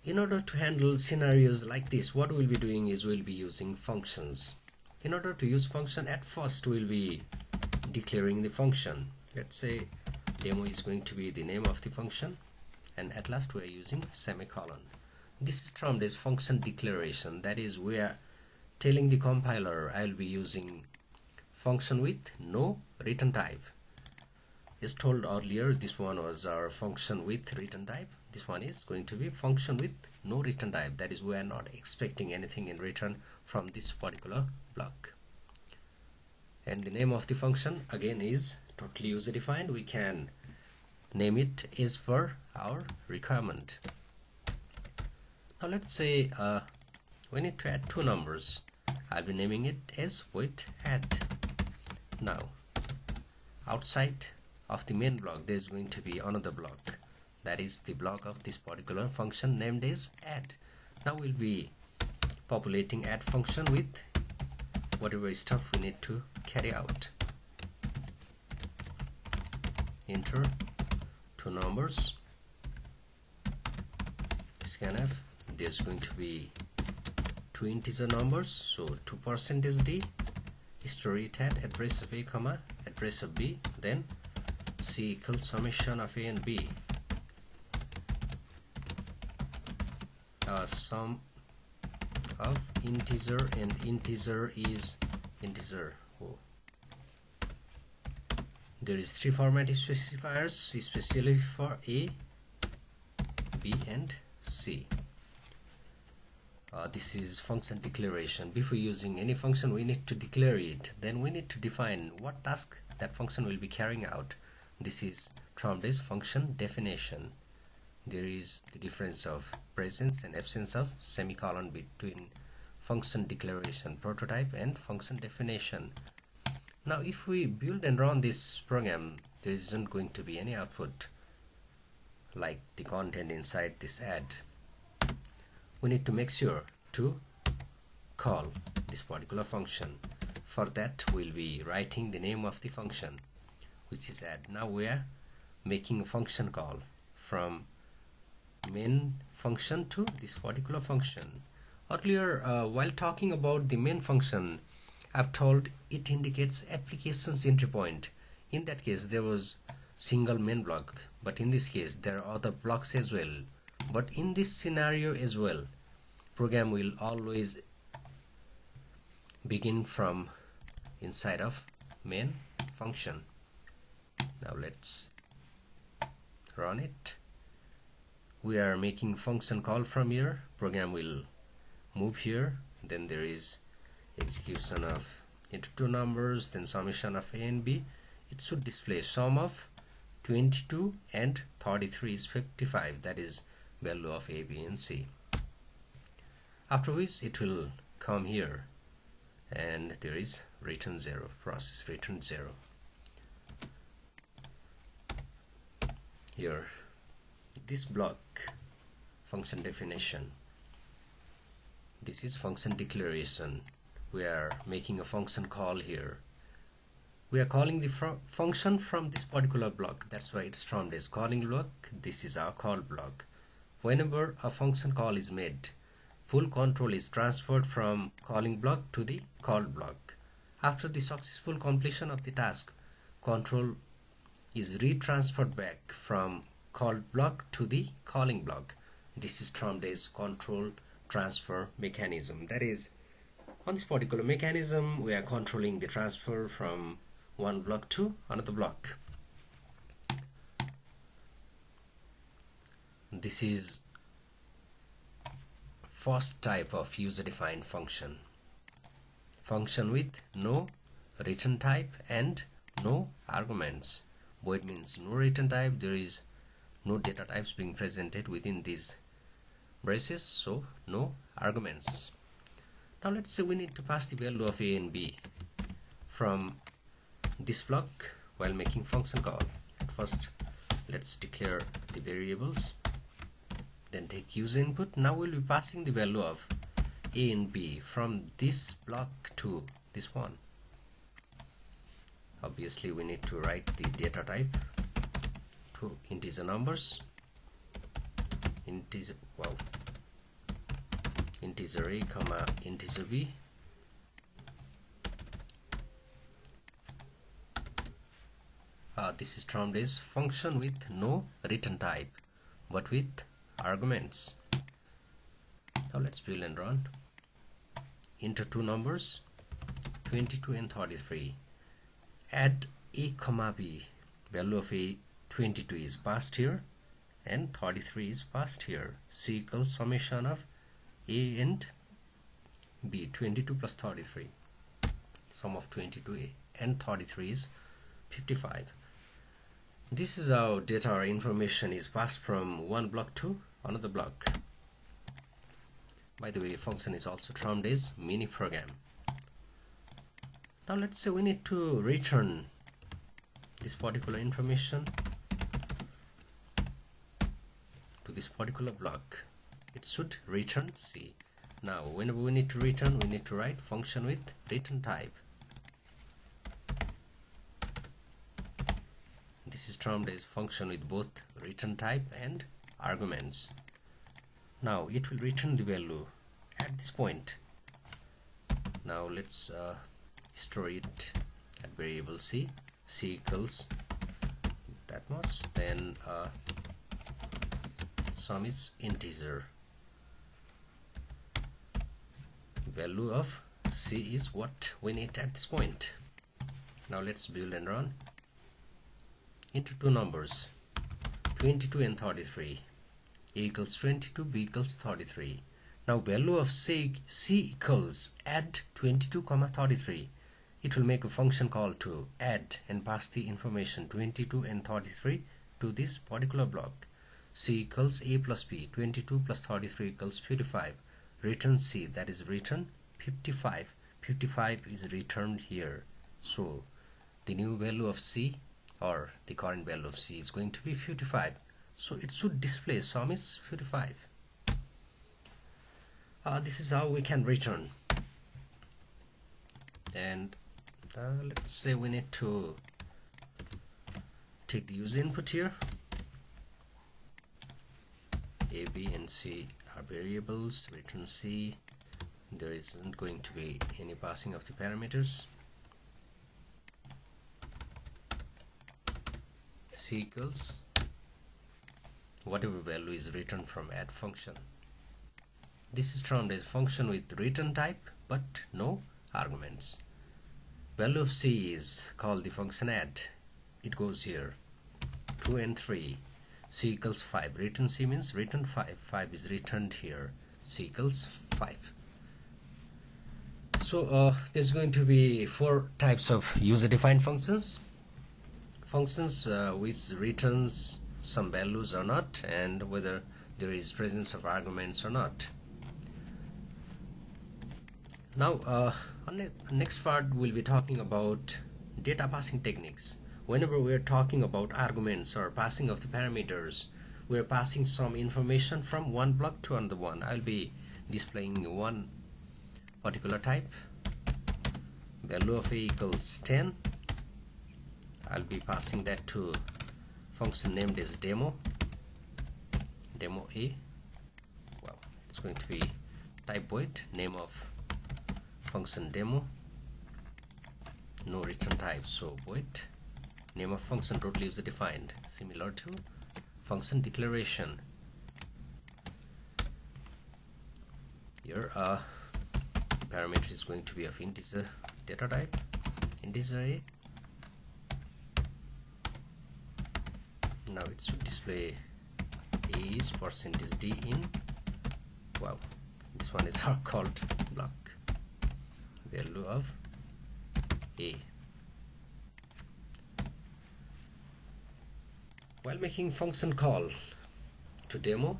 S1: In order to handle scenarios like this, what we'll be doing is we'll be using functions. In order to use function, at first we'll be declaring the function. Let's say demo is going to be the name of the function, and at last we are using semicolon. This is termed as function declaration. That is, we are telling the compiler I'll be using function with no return type. As told earlier, this one was our function with return type. This one is going to be function with no return type. That is, we are not expecting anything in return from this particular block. And the name of the function again is totally user defined. We can name it as per our requirement. Now let's say we need to add two numbers. I'll be naming it as with add. Now outside of the main block there is going to be another block, that is the block of this particular function named as add. Now we'll be populating add function with whatever stuff we need to carry out. Enter two numbers, scanf. There's going to be two integer numbers, so 2% d, history tat, address of a comma address of b, then c equals summation of a and b. Sum of integer and integer is integer. There is three format specifiers, especially for a, b and c. This is function declaration. Before using any function we need to declare it, then we need to define what task that function will be carrying out. This is termed as function definition. There is the difference of presence and absence of semicolon between function declaration prototype and function definition. Now if we build and run this program, there isn't going to be any output like the content inside this add. We need to make sure to call this particular function. For that we'll be writing the name of the function, which is add. Now we are making a function call from main function to this particular function. Earlier while talking about the main function, I've told it indicates applications entry point. In that case there was single main block, but in this case there are other blocks as well. But in this scenario as well, program will always begin from inside of main function. Now let's run it. We are making function call from here. Program will move here, then there is execution of into two numbers, then summation of a and b. It should display sum of 22 and 33 is 55, that is value of a, b and c. After which it will come here and there is return 0, process return 0. Here this block function definition, this is function declaration. We are making a function call here. We are calling the function from this particular block, that's why it's termed as calling block. This is our call block. Whenever a function call is made, full control is transferred from calling block to the called block. After the successful completion of the task, control is retransferred back from called block to the calling block. This is termed as control transfer mechanism. That is, on this particular mechanism we are controlling the transfer from one block to another block. This is first type of user-defined function. Function with no return type and no arguments. Void means no return type, there is no data types being presented within these braces, so no arguments. Now let's say we need to pass the value of a and b from this block while making function call. At first let's declare the variables, then take user input. Now we'll be passing the value of a and b from this block to this one. Obviously we need to write the data type to integer numbers, integer a comma integer b. This is termed as function with no return type but with arguments. Now let's build and run. Enter two numbers 22 and 33. Add a comma b. Value of a 22 is passed here and 33 is passed here. C equals summation of a and b. 22 plus 33. Sum of 22 and 33 is 55. This is how data or information is passed from one block to another block. By the way, function is also termed as mini program. Now let's say we need to return this particular information to this particular block. It should return C. Now whenever we need to return, we need to write function with return type. This is termed as function with both return type and arguments. Now it will return the value at this point. Now let's store it at variable c. C equals that much, then sum is integer. Value of c is what we need at this point. Now let's build and run. Into two numbers 22 and 33. A equals 22, b equals 33. Now value of c equals add 22 comma 33. It will make a function call to add and pass the information 22 and 33 to this particular block. C equals a plus b. 22 plus 33 equals 55. Return c, that is return 55. 55 is returned here. So the new value of c, or the current value of c, is going to be 55. So it should display sum is 55. This is how we can return. And let's say we need to take the user input here. A, B and C are variables. Return C, there isn't going to be any passing of the parameters. C equals whatever value is returned from add function. This is termed as function with return type but no arguments. Value of C is called the function add. It goes here 2 and 3. C equals 5. Return C means return 5. 5 is returned here. C equals 5. So there's going to be 4 types of user-defined functions. Functions which returns some values or not, and whether there is presence of arguments or not. Now on the next part we'll be talking about data passing techniques. Whenever we are talking about arguments or passing of the parameters, we are passing some information from one block to another one. I'll be displaying one particular type. Value of A equals 10. I'll be passing that to function named as demo A. Well, it's going to be type void, name of function demo, no return type, so void, name of function totally user defined, similar to function declaration. Here parameter is going to be of integer data type, integer A. Now it should display A is %d in, wow, this one is called block, value of A. While making function call to demo,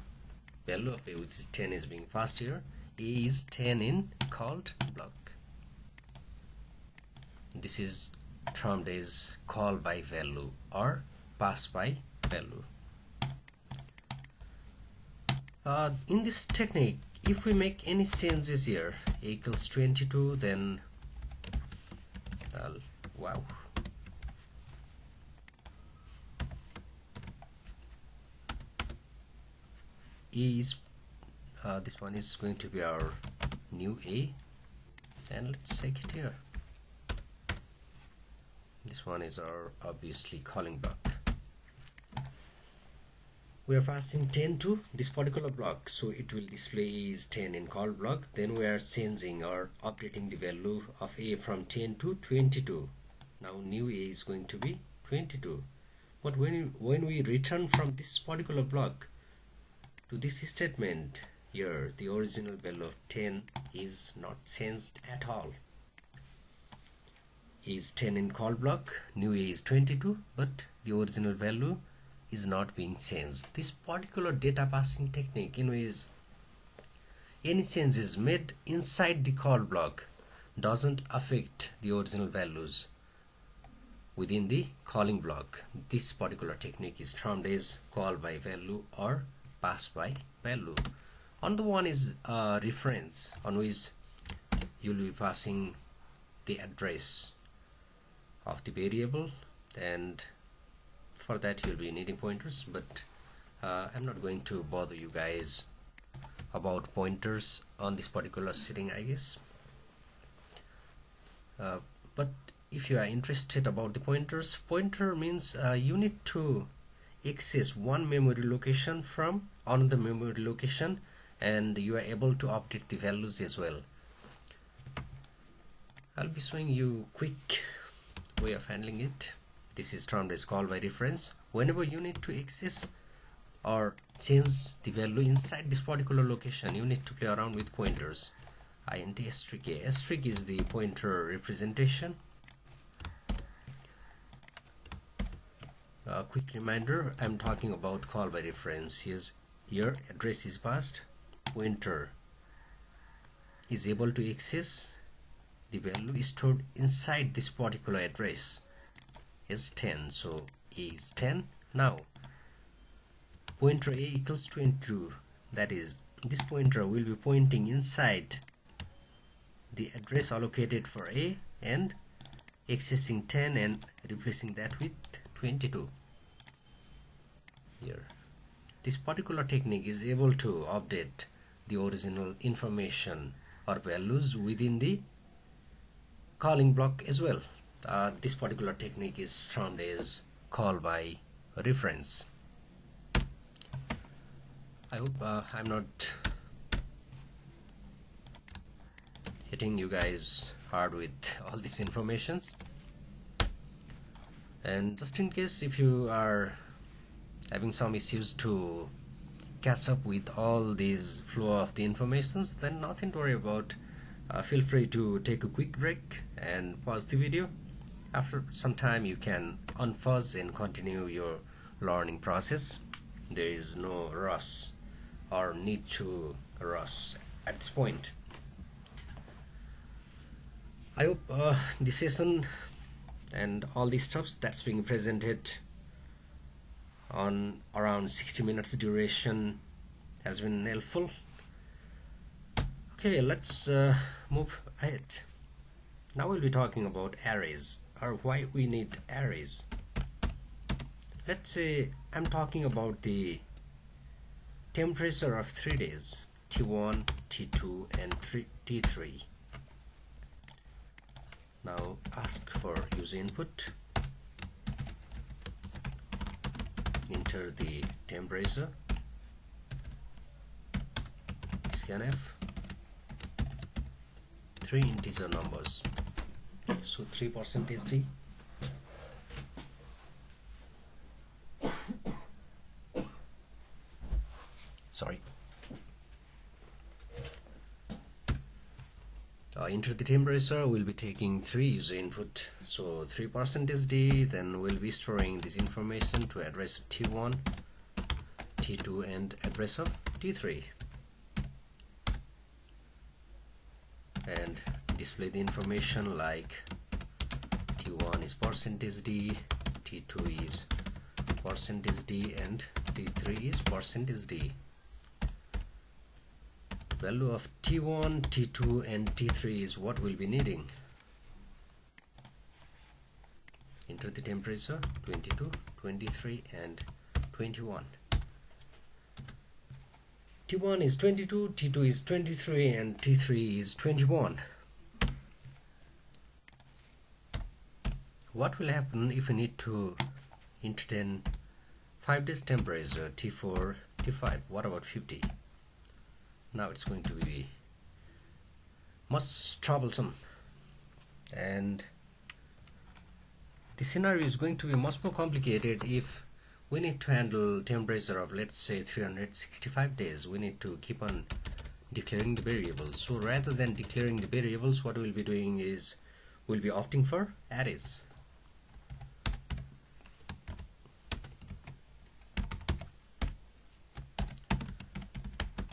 S1: value of A, which is 10, is being passed here. A is 10 in called block. This is termed as call by value or pass by value. In this technique, if we make any changes here, A equals 22, then wow, A is this one is going to be our new A, and let's take it here. This one is our obviously calling block. We are passing 10 to this particular block, so it will display A is 10 in call block. Then we are changing or updating the value of A from 10 to 22. Now new A is going to be 22. But when we return from this particular block to this statement here, the original value of 10 is not changed at all. A is 10 in call block, new A is 22, but the original value is not being changed. This particular data passing technique, in which any changes made inside the call block doesn't affect the original values within the calling block. This particular technique is termed as call by value or pass by value. On the one is a reference on which you'll be passing the address of the variable, and for that you'll be needing pointers, but I'm not going to bother you guys about pointers on this particular setting, I guess. But if you are interested about the pointers, pointer means you need to access one memory location from another memory location, and you are able to update the values as well. I'll be showing you quick way of handling it. This is termed as call by reference. Whenever you need to access or change the value inside this particular location, you need to play around with pointers. int asterisk a. Asterisk is the pointer representation. A quick reminder, I'm talking about call by reference. Here address is passed, pointer is able to access the value stored inside this particular address is 10, so A is 10. Now pointer A equals 22, that is, this pointer will be pointing inside the address allocated for A and accessing 10 and replacing that with 22. Here, this particular technique is able to update the original information or values within the calling block as well. This particular technique is termed as call by reference. I hope I'm not hitting you guys hard with all these informations. And just in case if you are having some issues to catch up with all these flow of the informations, then nothing to worry about. Feel free to take a quick break and pause the video. After some time you can unpause and continue your learning process. There is no rush or need to rush at this point. I hope the session and all these stuffs that's being presented on around 60 minutes duration has been helpful. Okay, let's move ahead. Now we'll be talking about arrays, or why we need arrays. Let's say I'm talking about the temperature of 3 days, T1, T2 and T3. Now ask for user input. Enter the temperature, scanf, 3 integer numbers, so 3% is D, enter the temperature. We'll be taking 3 user input, so 3% is D. Then we'll be storing this information to address of T1, T2 and address of T3, and display the information like T1 is %D, T2 is %D and T3 is %D. Value of T1, T2 and T3 is what we'll be needing. Enter the temperature 22, 23 and 21. T1 is 22, T2 is 23 and T3 is 21. What will happen if we need to entertain 5 days temperature, T4, T5? What about 50? Now it's going to be much troublesome, and the scenario is going to be much more complicated if we need to handle temperature of, let's say, 365 days. We need to keep on declaring the variables. So rather than declaring the variables, what we'll be doing is we'll be opting for arrays.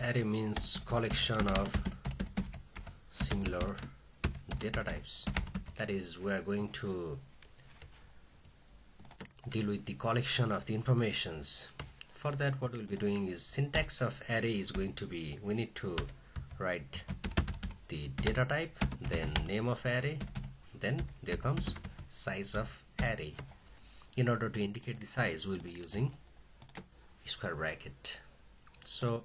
S1: Array means collection of similar data types. That is, we are going to deal with the collection of the informations. For that, what we'll be doing is syntax of array is going to be, we need to write the data type, then name of array, then there comes size of array. In order to indicate the size, we'll be using square bracket. So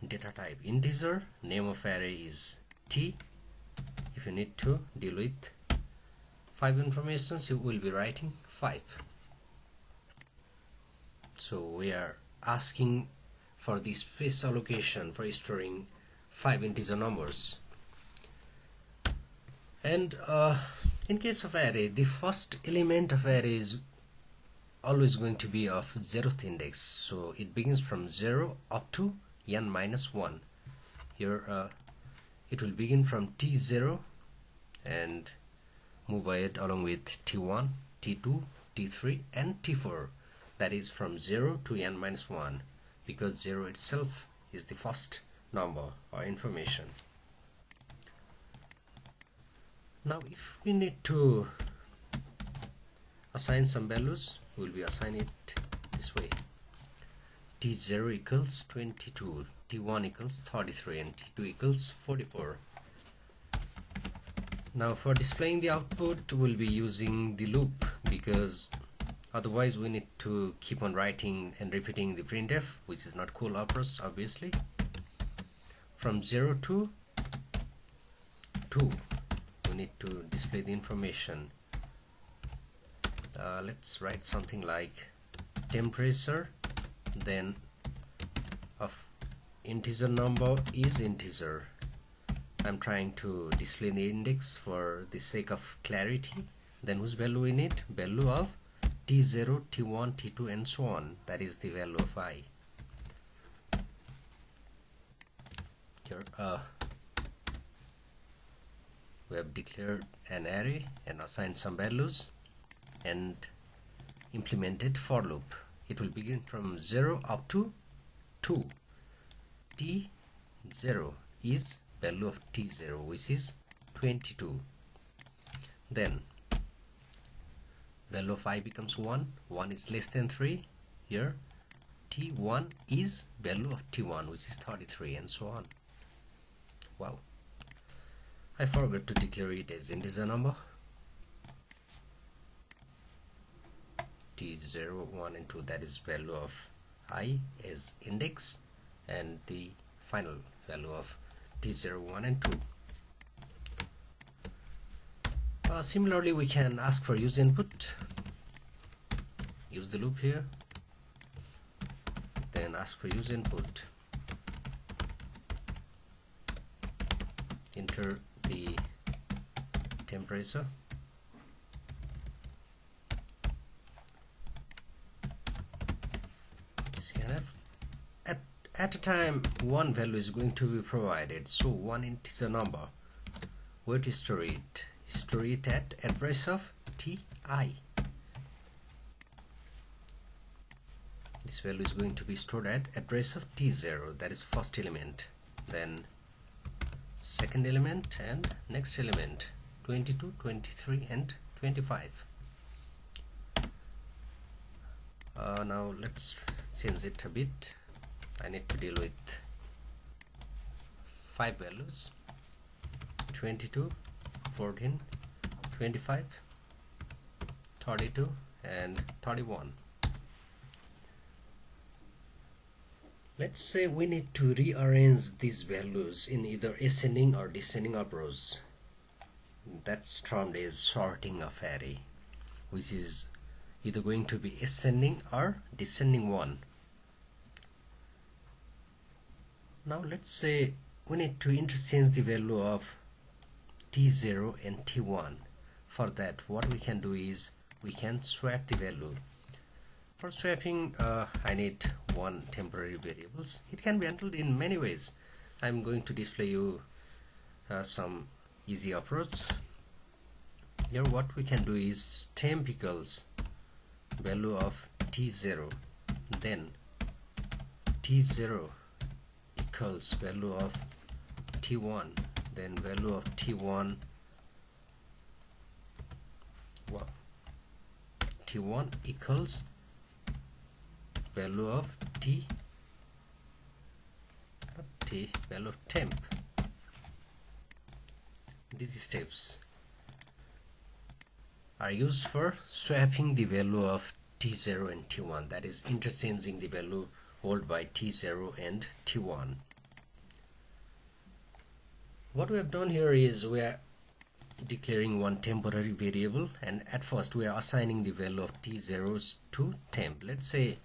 S1: data type integer, name of array is T. If you need to deal with 5 informations, you will be writing 5. So we are asking for the space allocation for storing 5 integer numbers. And in case of array, the first element of array is always going to be of 0th index, so it begins from 0 up to n-1. Here it will begin from T0 and move ahead along with T1, T2, T3 and T4. That is from 0 to n-1, because 0 itself is the first number or information. Now if we need to assign some values, we'll be assigning it this way. T0 equals 22, T1 equals 33 and T2 equals 44. Now for displaying the output, we'll be using the loop, because otherwise we need to keep on writing and repeating the printf, which is not cool for us, obviously. From 0 to 2, we need to display the information. Let's write something like temperature, then of integer number is integer. I'm trying to display the index for the sake of clarity. Then whose value we need? Value of t0, t1, t2 and so on. That is the value of I. Here we have declared an array and assigned some values and implemented for loop. It will begin from 0 up to 2. T0 is value of t0, which is 22. Then value of I becomes 1. 1 is less than 3. Here t1 is value of t1, which is 33, and so on. Wow, I forgot to declare it as integer number. t0, 1 and 2, that is value of I as index, and the final value of t0, 1 and 2. Similarly, we can ask for use input. Use the loop here, then ask for use input. Enter the temperature. At a time, one value is going to be provided, so one integer number. Where to store it? Store it at address of ti. This value is going to be stored at address of t0, that is first element, then second element and next element, 22, 23 and 25. Now let's change it a bit. I need to deal with 5 values: 22, 14, 25, 32 and 31. Let's say we need to rearrange these values in either ascending or descending of rows. That's termed as sorting of array, which is either going to be ascending or descending one. Now let's say we need to interchange the value of t0 and t1. For that, what we can do is we can swap the value. For swapping, I need one temporary variables. It can be handled in many ways. I'm going to display you some easy approach. Here what we can do is temp equals value of t0, then t0 equals value of t1, then value of t1, well, t1 equals value of value of temp. These steps are used for swapping the value of t0 and t1, that is interchanging the value held by t0 and t1. What we have done here is we are declaring one temporary variable, and at first we are assigning the value of t0 to temp. Let's say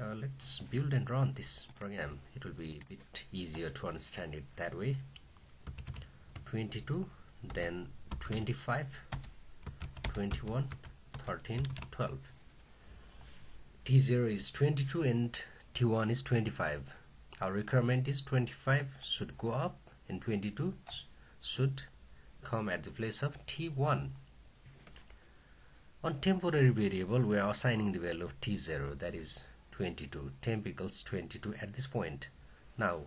S1: let's build and run this program. It will be a bit easier to understand it that way. 22, then 25, 21, 13, 12. t0 is 22 and t1 is 25. Our requirement is 25 should go up and 22 should come at the place of t1. On temporary variable, we are assigning the value of t0, that is 22. Temp equals 22 at this point. Now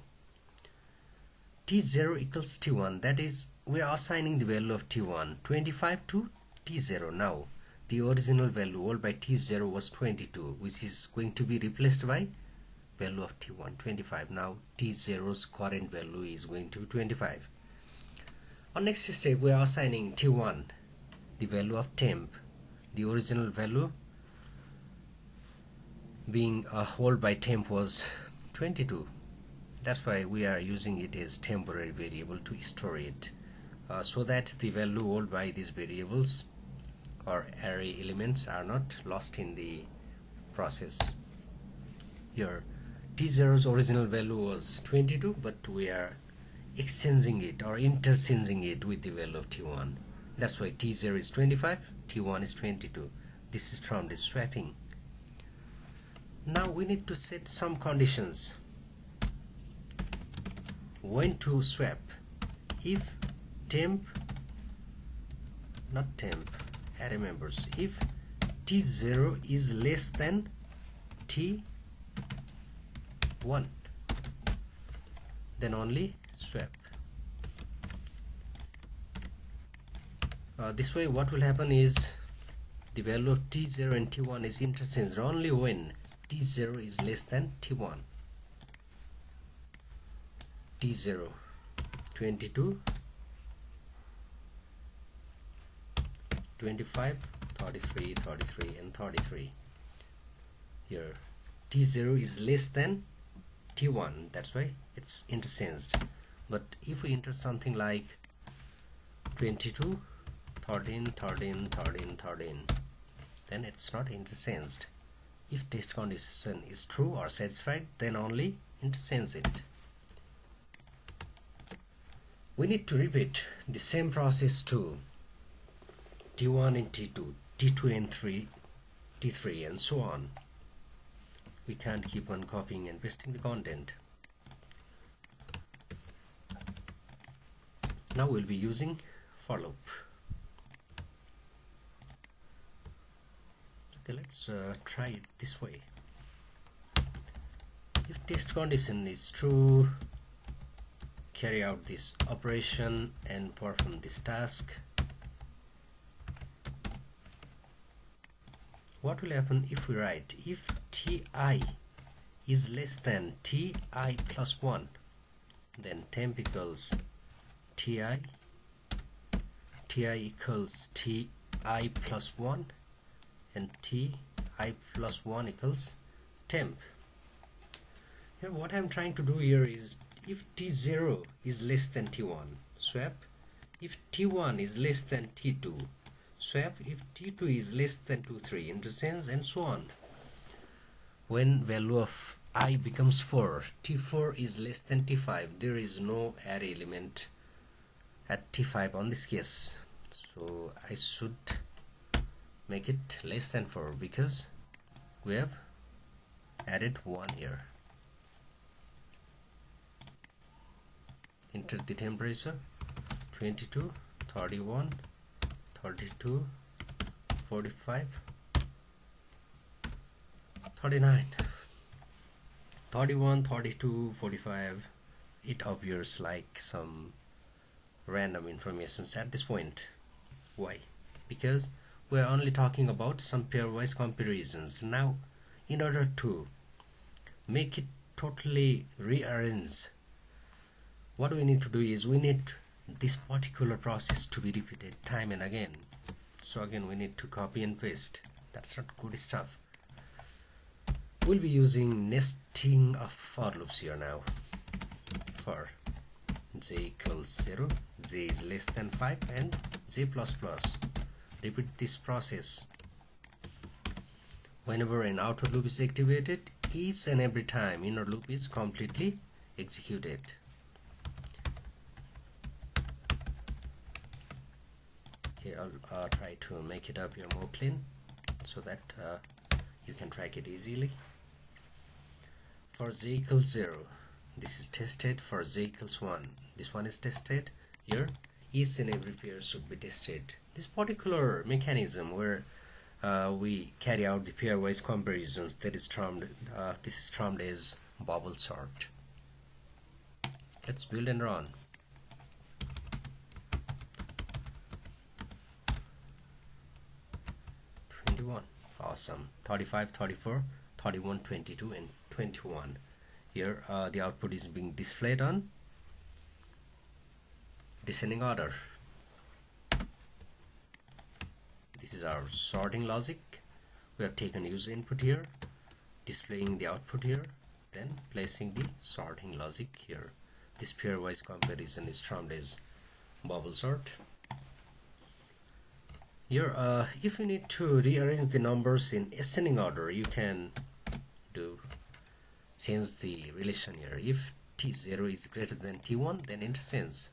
S1: t0 equals t1, that is we are assigning the value of t1, 25 to t0. Now the original value held by t0 was 22, which is going to be replaced by value of t1, 25. Now t0's current value is going to be 25. On next step, we are assigning t1 the value of temp, the original value being held by temp was 22. That's why we are using it as temporary variable to store it, so that the value held by these variables or array elements are not lost in the process. Here T0's original value was 22, but we are exchanging it or interchanging it with the value of T1. That's why T0 is 25, T1 is 22. This is termed as swapping. Now we need to set some conditions when to swap. If temp, not temp, array members, if T0 is less than T1, then only swap. This way what will happen is the value of T0 and T1 is interchanged only when T0 is less than T1. T0 22, 25, 33, 33 and 33. Here T0 is less than T1, that's why it's interchanged. But if we enter something like 22, 13, 13, 13, 13, then it's not interchanged. If test condition is true or satisfied, then only interchange it. We need to repeat the same process to T1 and T2, T2 and T3 and so on. We can't keep on copying and pasting the content. Now we'll be using for loop. Okay, let's try it this way. If test condition is true, carry out this operation and perform this task. What will happen if we write if Ti is less than Ti plus 1, then temp equals Ti equals Ti plus 1 and Ti plus 1 equals temp. Here what I'm trying to do here is if T0 is less than T1, swap. If T1 is less than T2, swap. If T2 is less than 2, 3, interchange and so on. When value of I becomes 4, T4 is less than T5, there is no array element at T5 on this case. So I should make it less than 4 because we have added 1 here. Enter the temperature 22, 31, 32, 45, 39, 31, 32, 45. It appears like some random informations at this point. Why? Because we are only talking about some pairwise comparisons. Now in order to make it totally rearrange, what we need to do is we need this particular process to be repeated time and again. So again we need to copy and paste. That's not good stuff. We'll be using nesting of for loops here now. For j equals 0, j is less than 5 and j plus plus. Repeat this process. Whenever an outer loop is activated, each and every time inner loop is completely executed. I'll try to make it up here more clean so that you can track it easily. For j equals 0, this is tested. For j equals 1, this one is tested. Here each and every pair should be tested. This particular mechanism where we carry out the pairwise comparisons, that is termed this is termed as bubble sort. Let's build and run. 21, awesome. 35, 34, 31, 22 and 21. Here the output is being displayed on descending order. This is our sorting logic. We have taken user input here, displaying the output here, then placing the sorting logic here. This pairwise comparison is termed as bubble sort. Here, if you need to rearrange the numbers in ascending order, you can change the relation here. If T0 is greater than T1, then interchange.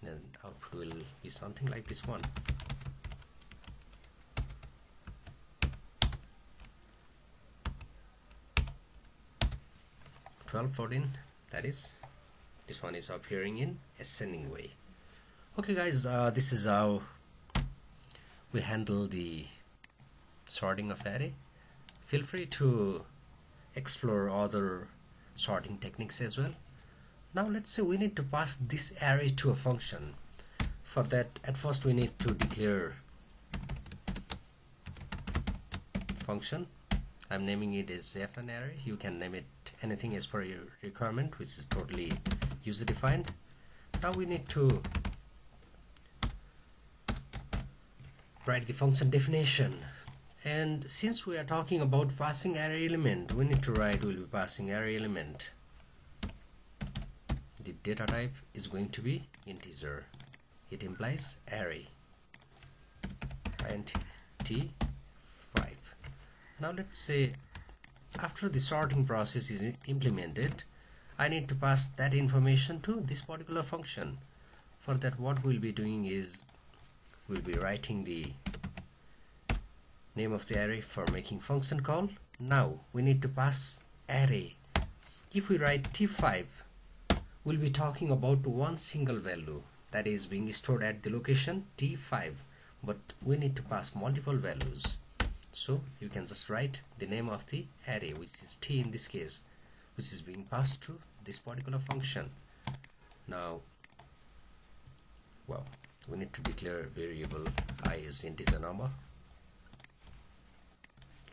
S1: Then output will be something like this one. 12, 14, that is, this one is appearing in ascending way. Okay guys, this is how we handle the sorting of array. Feel free to explore other sorting techniques as well. Now let's say we need to pass this array to a function. For that, at first we need to declare function. I'm naming it as fn array. You can name it anything as per your requirement, which is totally user defined. Now we need to write the function definition, and since we are talking about passing array element, we need to write we'll be passing array element. The data type is going to be integer. It implies array int t5. Now let's say after the sorting process is implemented, I need to pass that information to this particular function. For that, what we'll be doing is we'll be writing the name of the array for making function call. Now we need to pass array. If we write t5, we'll be talking about one single value that is being stored at the location t5, but we need to pass multiple values. So you can just write the name of the array, which is t in this case, which is being passed to this particular function. Now, well, we need to declare variable I as integer number.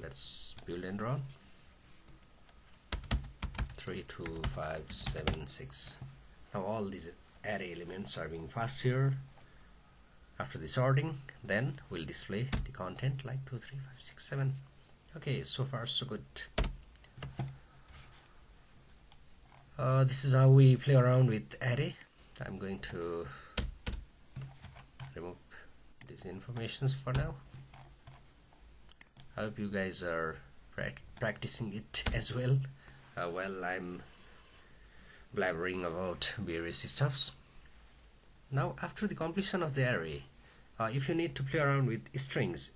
S1: Let's build and run. 3, 2, 5, 7, 6. Now all these array elements are being passed here. After the sorting, then we'll display the content like 2, 3, 5, 6, 7. Okay, so far so good. This is how we play around with array. I'm going to remove these informations for now. I hope you guys are practicing it as well while I'm blabbering about various stuffs. Now, after the completion of the array, if you need to play around with strings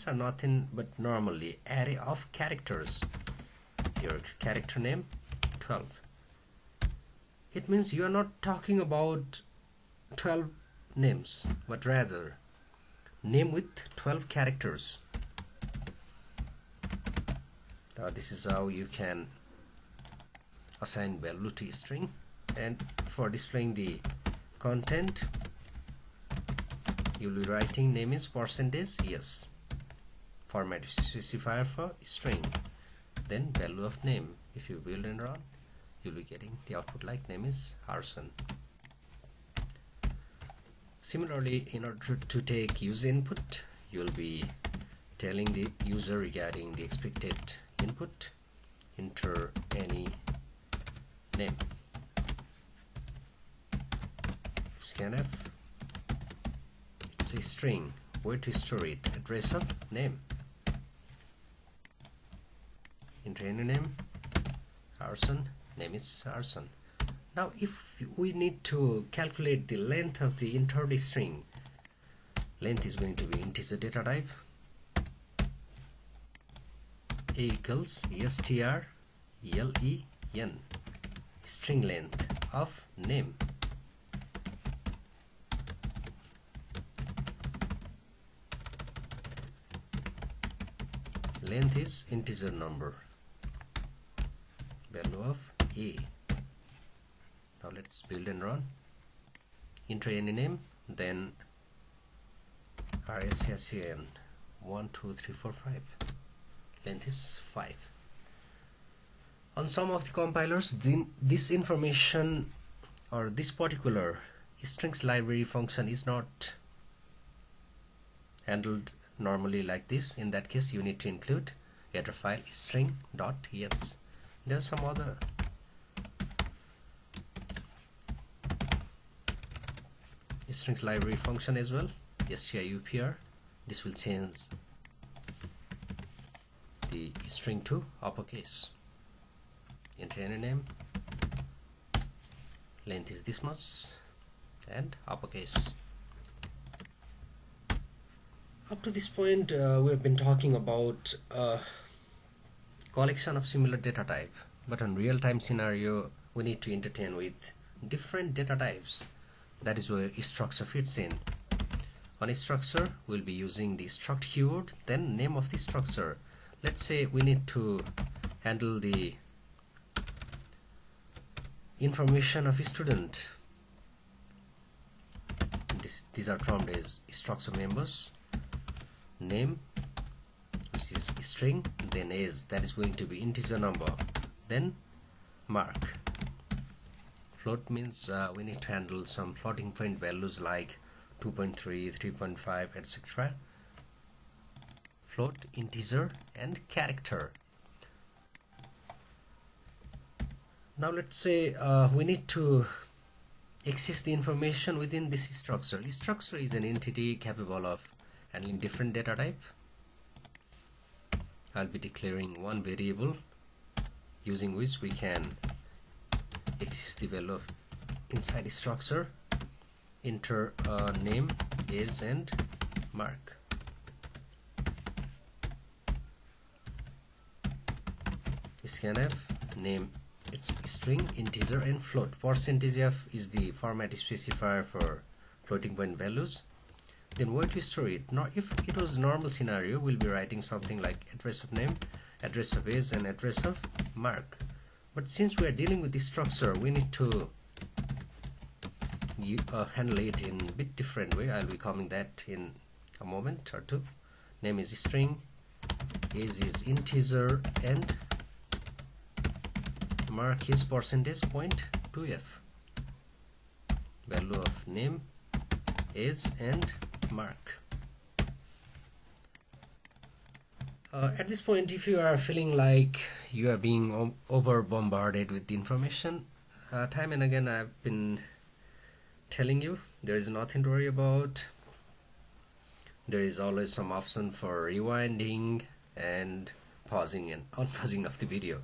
S1: are nothing but normally array of characters. Your character name 12. It means you are not talking about 12 names, but rather name with 12 characters. This is how you can assign value to string, and for displaying the content, you'll be writing name is %yes, format specifier for string, then value of name. If you build and run, you'll be getting the output like name is Arson. Similarly, in order to take user input, you'll be telling the user regarding the expected input. Enter any name. Scanf, it's a string, where to store it, address of name. Enter any name, Arson, name is Arson. Now if we need to calculate the length of the entered string, length is going to be integer data type. A equals str len, string length of name. Length is integer number, value of a. Now let's build and run. Enter any name, then rscan 1, 2, 3, 4, 5. Length is 5. On some of the compilers, this information or this particular strings library function is not handled normally like this. In that case, you need to include header file string.ex. There's some other strings library function as well, strupr. This will change the string to uppercase. Enter any name, length is this much, and uppercase. Up to this point, we have been talking about collection of similar data type, but on real-time scenario we need to entertain with different data types. That is where structure fits in. On structure, we'll be using the struct keyword, then name of the structure. Let's say we need to handle the information of a student. These are termed as structure members. Name, which is string, then age, that is going to be integer number, then mark. Float means we need to handle some floating point values like 2.3, 3.5, etc. Float, integer, and character. Now let's say we need to access the information within this structure. This structure is an entity capable of handling different data type. I'll be declaring one variable using which we can access the value of inside the structure. Enter name, age, and mark. Scanf, name, it's string, integer, and float. %f is the format specifier for floating point values. Then where to store it? Now if it was normal scenario, we'll be writing something like address of name, address of age, and address of mark. But since we are dealing with the structure, we need to handle it in a bit different way. I'll be coming that in a moment or two. Name is string, age is integer, and mark is %.2f. Value of name, age, and mark. At this point, if you are feeling like you are being over bombarded with the information, time and again I've been telling you there is nothing to worry about. There is always some option for rewinding and pausing and unpausing of the video.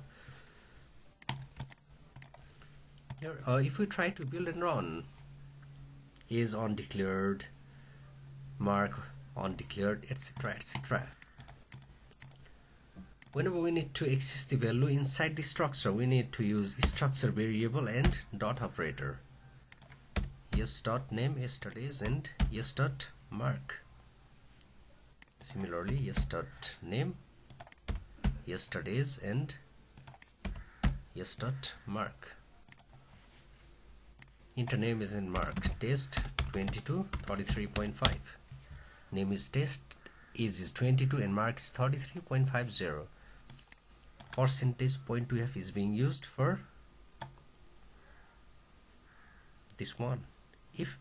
S1: Here, if we try to build and run, is undeclared, mark undeclared, etc., etc. Whenever we need to access the value inside the structure, we need to use structure variable and dot operator. Yes dot name, yes dot age, and yes dot mark. Similarly, yes dot name, yes dot age, and yes dot mark. Enter name is in mark, test 22 33.5. Name is test, age is 22, and mark is 33.50. %.2f is being used for this one. If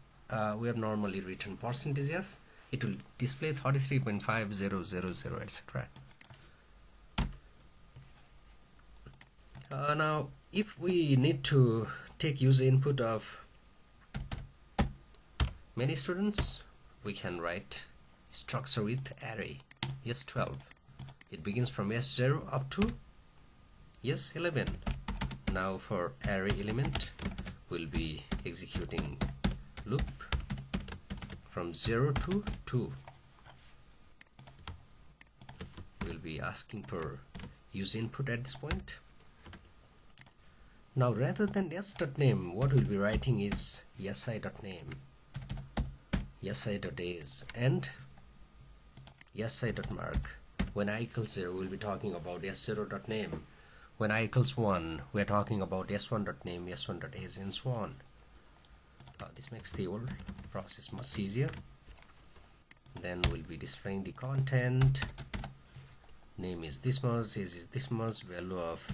S1: we have normally written %f, it will display 33.5000, etc. Now if we need to take user input of many students, we can write structure with array s12. It begins from s0 up to s11. Now for array element, we'll be executing loop from 0 to 2. We'll be asking for user input at this point. Now rather than s.name, what we'll be writing is si.name, si.age, and si.mark. When I equals 0, we'll be talking about s0.name. When I equals 1, we're talking about s1.name, s1.age, and so on. This makes the whole process much easier. Then we'll be displaying the content. Name is this much, age is this much, value of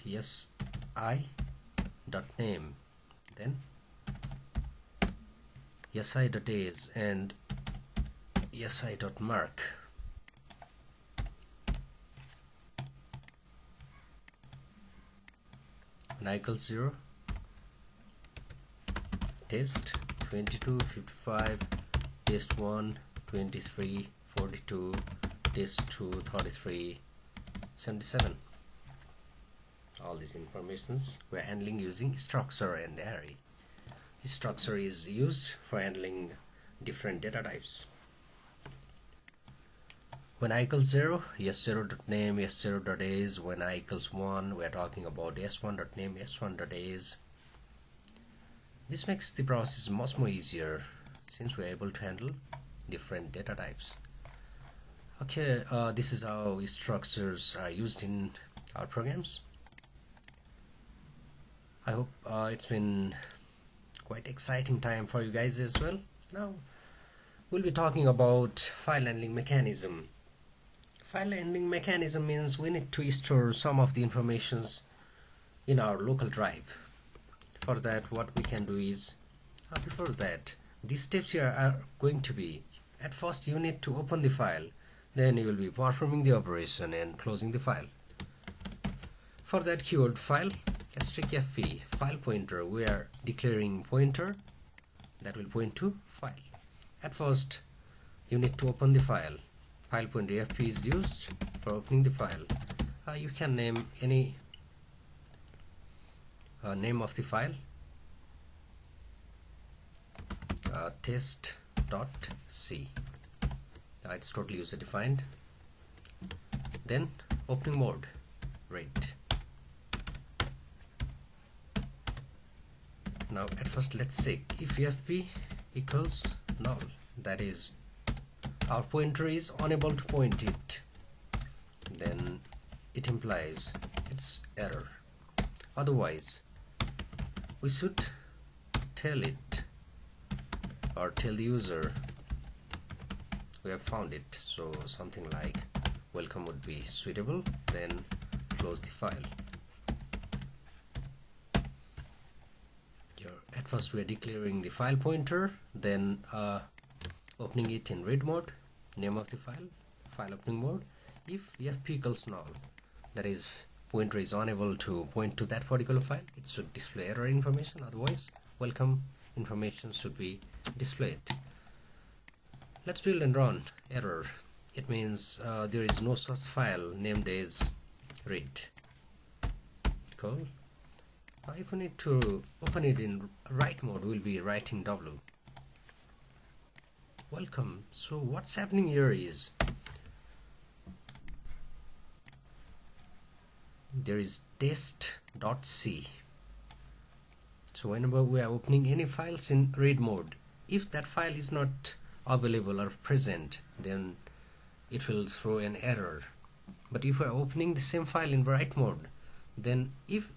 S1: yes I.name, then si.age, and si.mark. when I equals 0, test 22, 55, test 1, 23, 42, test 2, 33, 77. All these informations we're handling using structure and array. This structure is used for handling different data types. When I equals 0, s0.name, s0.age. When I equals 1, we're talking about s1.name, s1.age. This makes the process much more easier since we're able to handle different data types. Okay, this is how structures are used in our programs. I hope it's been quite exciting time for you guys as well. Now we'll be talking about file handling mechanism. File handling mechanism means we need to store some of the informations in our local drive. For that, what we can do is, before that, these steps here are going to be, at first you need to open the file, then you will be performing the operation and closing the file. For that keyword file, *fp, file pointer, we are declaring pointer that will point to file. At first, you need to open the file. File pointer fp is used for opening the file. You can name any name of the file, test.c. It's totally user defined. Then opening mode, read. Now at first let's check if fp equals null, that is our pointer is unable to point it, then it implies it's error. Otherwise we should tell it or tell the user we have found it, so something like welcome would be suitable, then close the file. At first we are declaring the file pointer, then opening it in read mode, name of the file, file opening mode. If fp equals null, that is pointer is unable to point to that particular file, it should display error information. Otherwise welcome information should be displayed. Let's build and run. Error, it means there is no such file named as read. Cool. If we need to open it in write mode, we'll be writing w. Welcome. So what's happening here is there is test.c. So whenever we are opening any files in read mode, if that file is not available or present, then it will throw an error. But if we are opening the same file in write mode, then if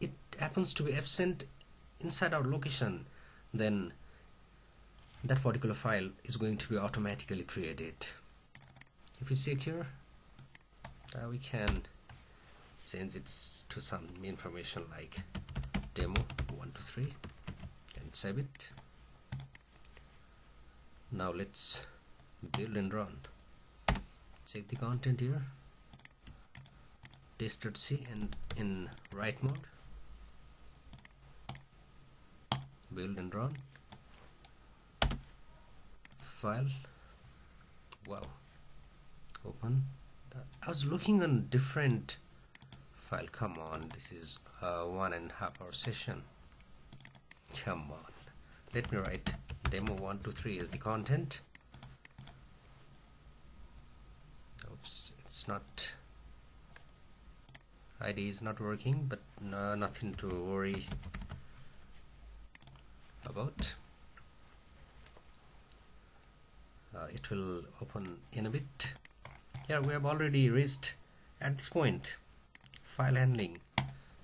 S1: it happens to be absent inside our location, then that particular file is going to be automatically created. If we check here, we can change it to some information like demo 123 and save it. Now let's build and run. Check the content here, test.c, and in write mode, build and run. File, wow, open. I was looking on different file. Come on, this is a 1.5 hour session. Come on, let me write demo 123 as the content. Oops, it's not, ID is not working, but nothing to worry about. It will open in a bit. Yeah, we have already reached at this point file handling,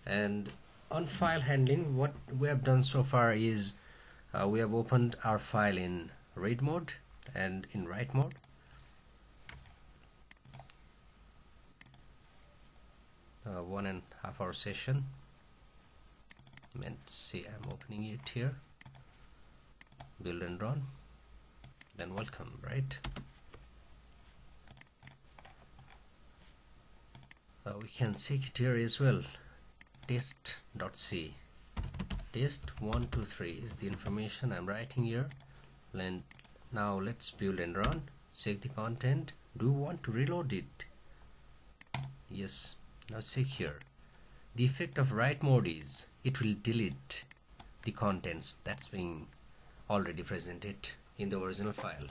S1: and on file handling what we have done so far is we have opened our file in read mode and in write mode. 1.5 hour session. Let's see, I'm opening it here, build and run, then welcome, right? We can check it here as well. Test.c, test123 is the information I'm writing here. And now let's build and run. Check the content. Do you want to reload it? Yes. Now check here. The effect of write mode is it will delete the contents that's being already presented in the original file.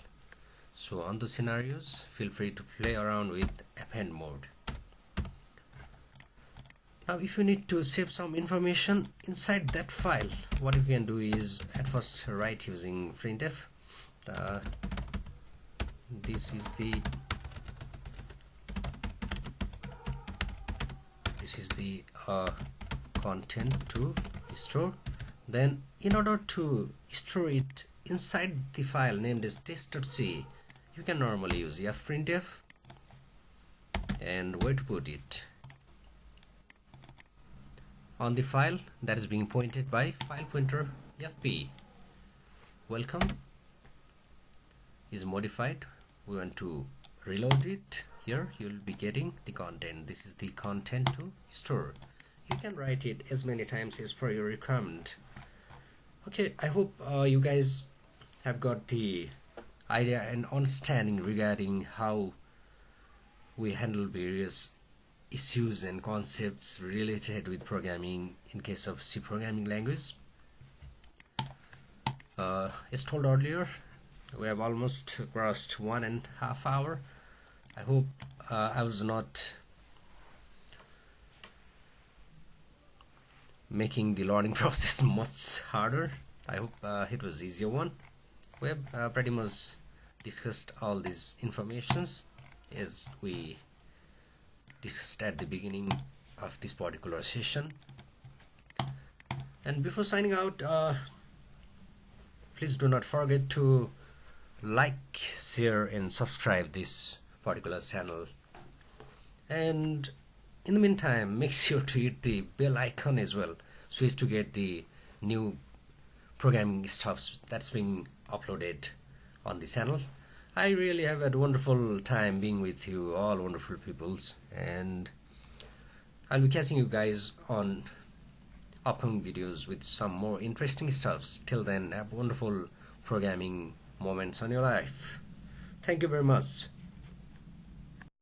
S1: So on the scenarios, feel free to play around with append mode. Now if you need to save some information inside that file, what you can do is at first write using printf. This is the content to store. Then in order to store it inside the file named as test.c, you can normally use fprintf. And where to put it? On the file that is being pointed by file pointer fp. Welcome is modified. We want to reload it. Here you will be getting the content. This is the content to store. You can write it as many times as per your requirement. Okay, I hope you guys have got the idea and understanding regarding how we handle various issues and concepts related with programming in case of C programming language. As told earlier, we have almost crossed 1.5 hours. I hope I was not making the learning process much harder. I hope it was easier one. We have pretty much discussed all these informations as we discussed at the beginning of this particular session. And before signing out, please do not forget to like, share and subscribe this particular channel. And in the meantime, make sure to hit the bell icon as well, so as to get the new programming stuff that's being uploaded on the channel. I really have had a wonderful time being with you, all wonderful peoples, and I'll be catching you guys on upcoming videos with some more interesting stuffs. Till then, have wonderful programming moments on your life. Thank you very much.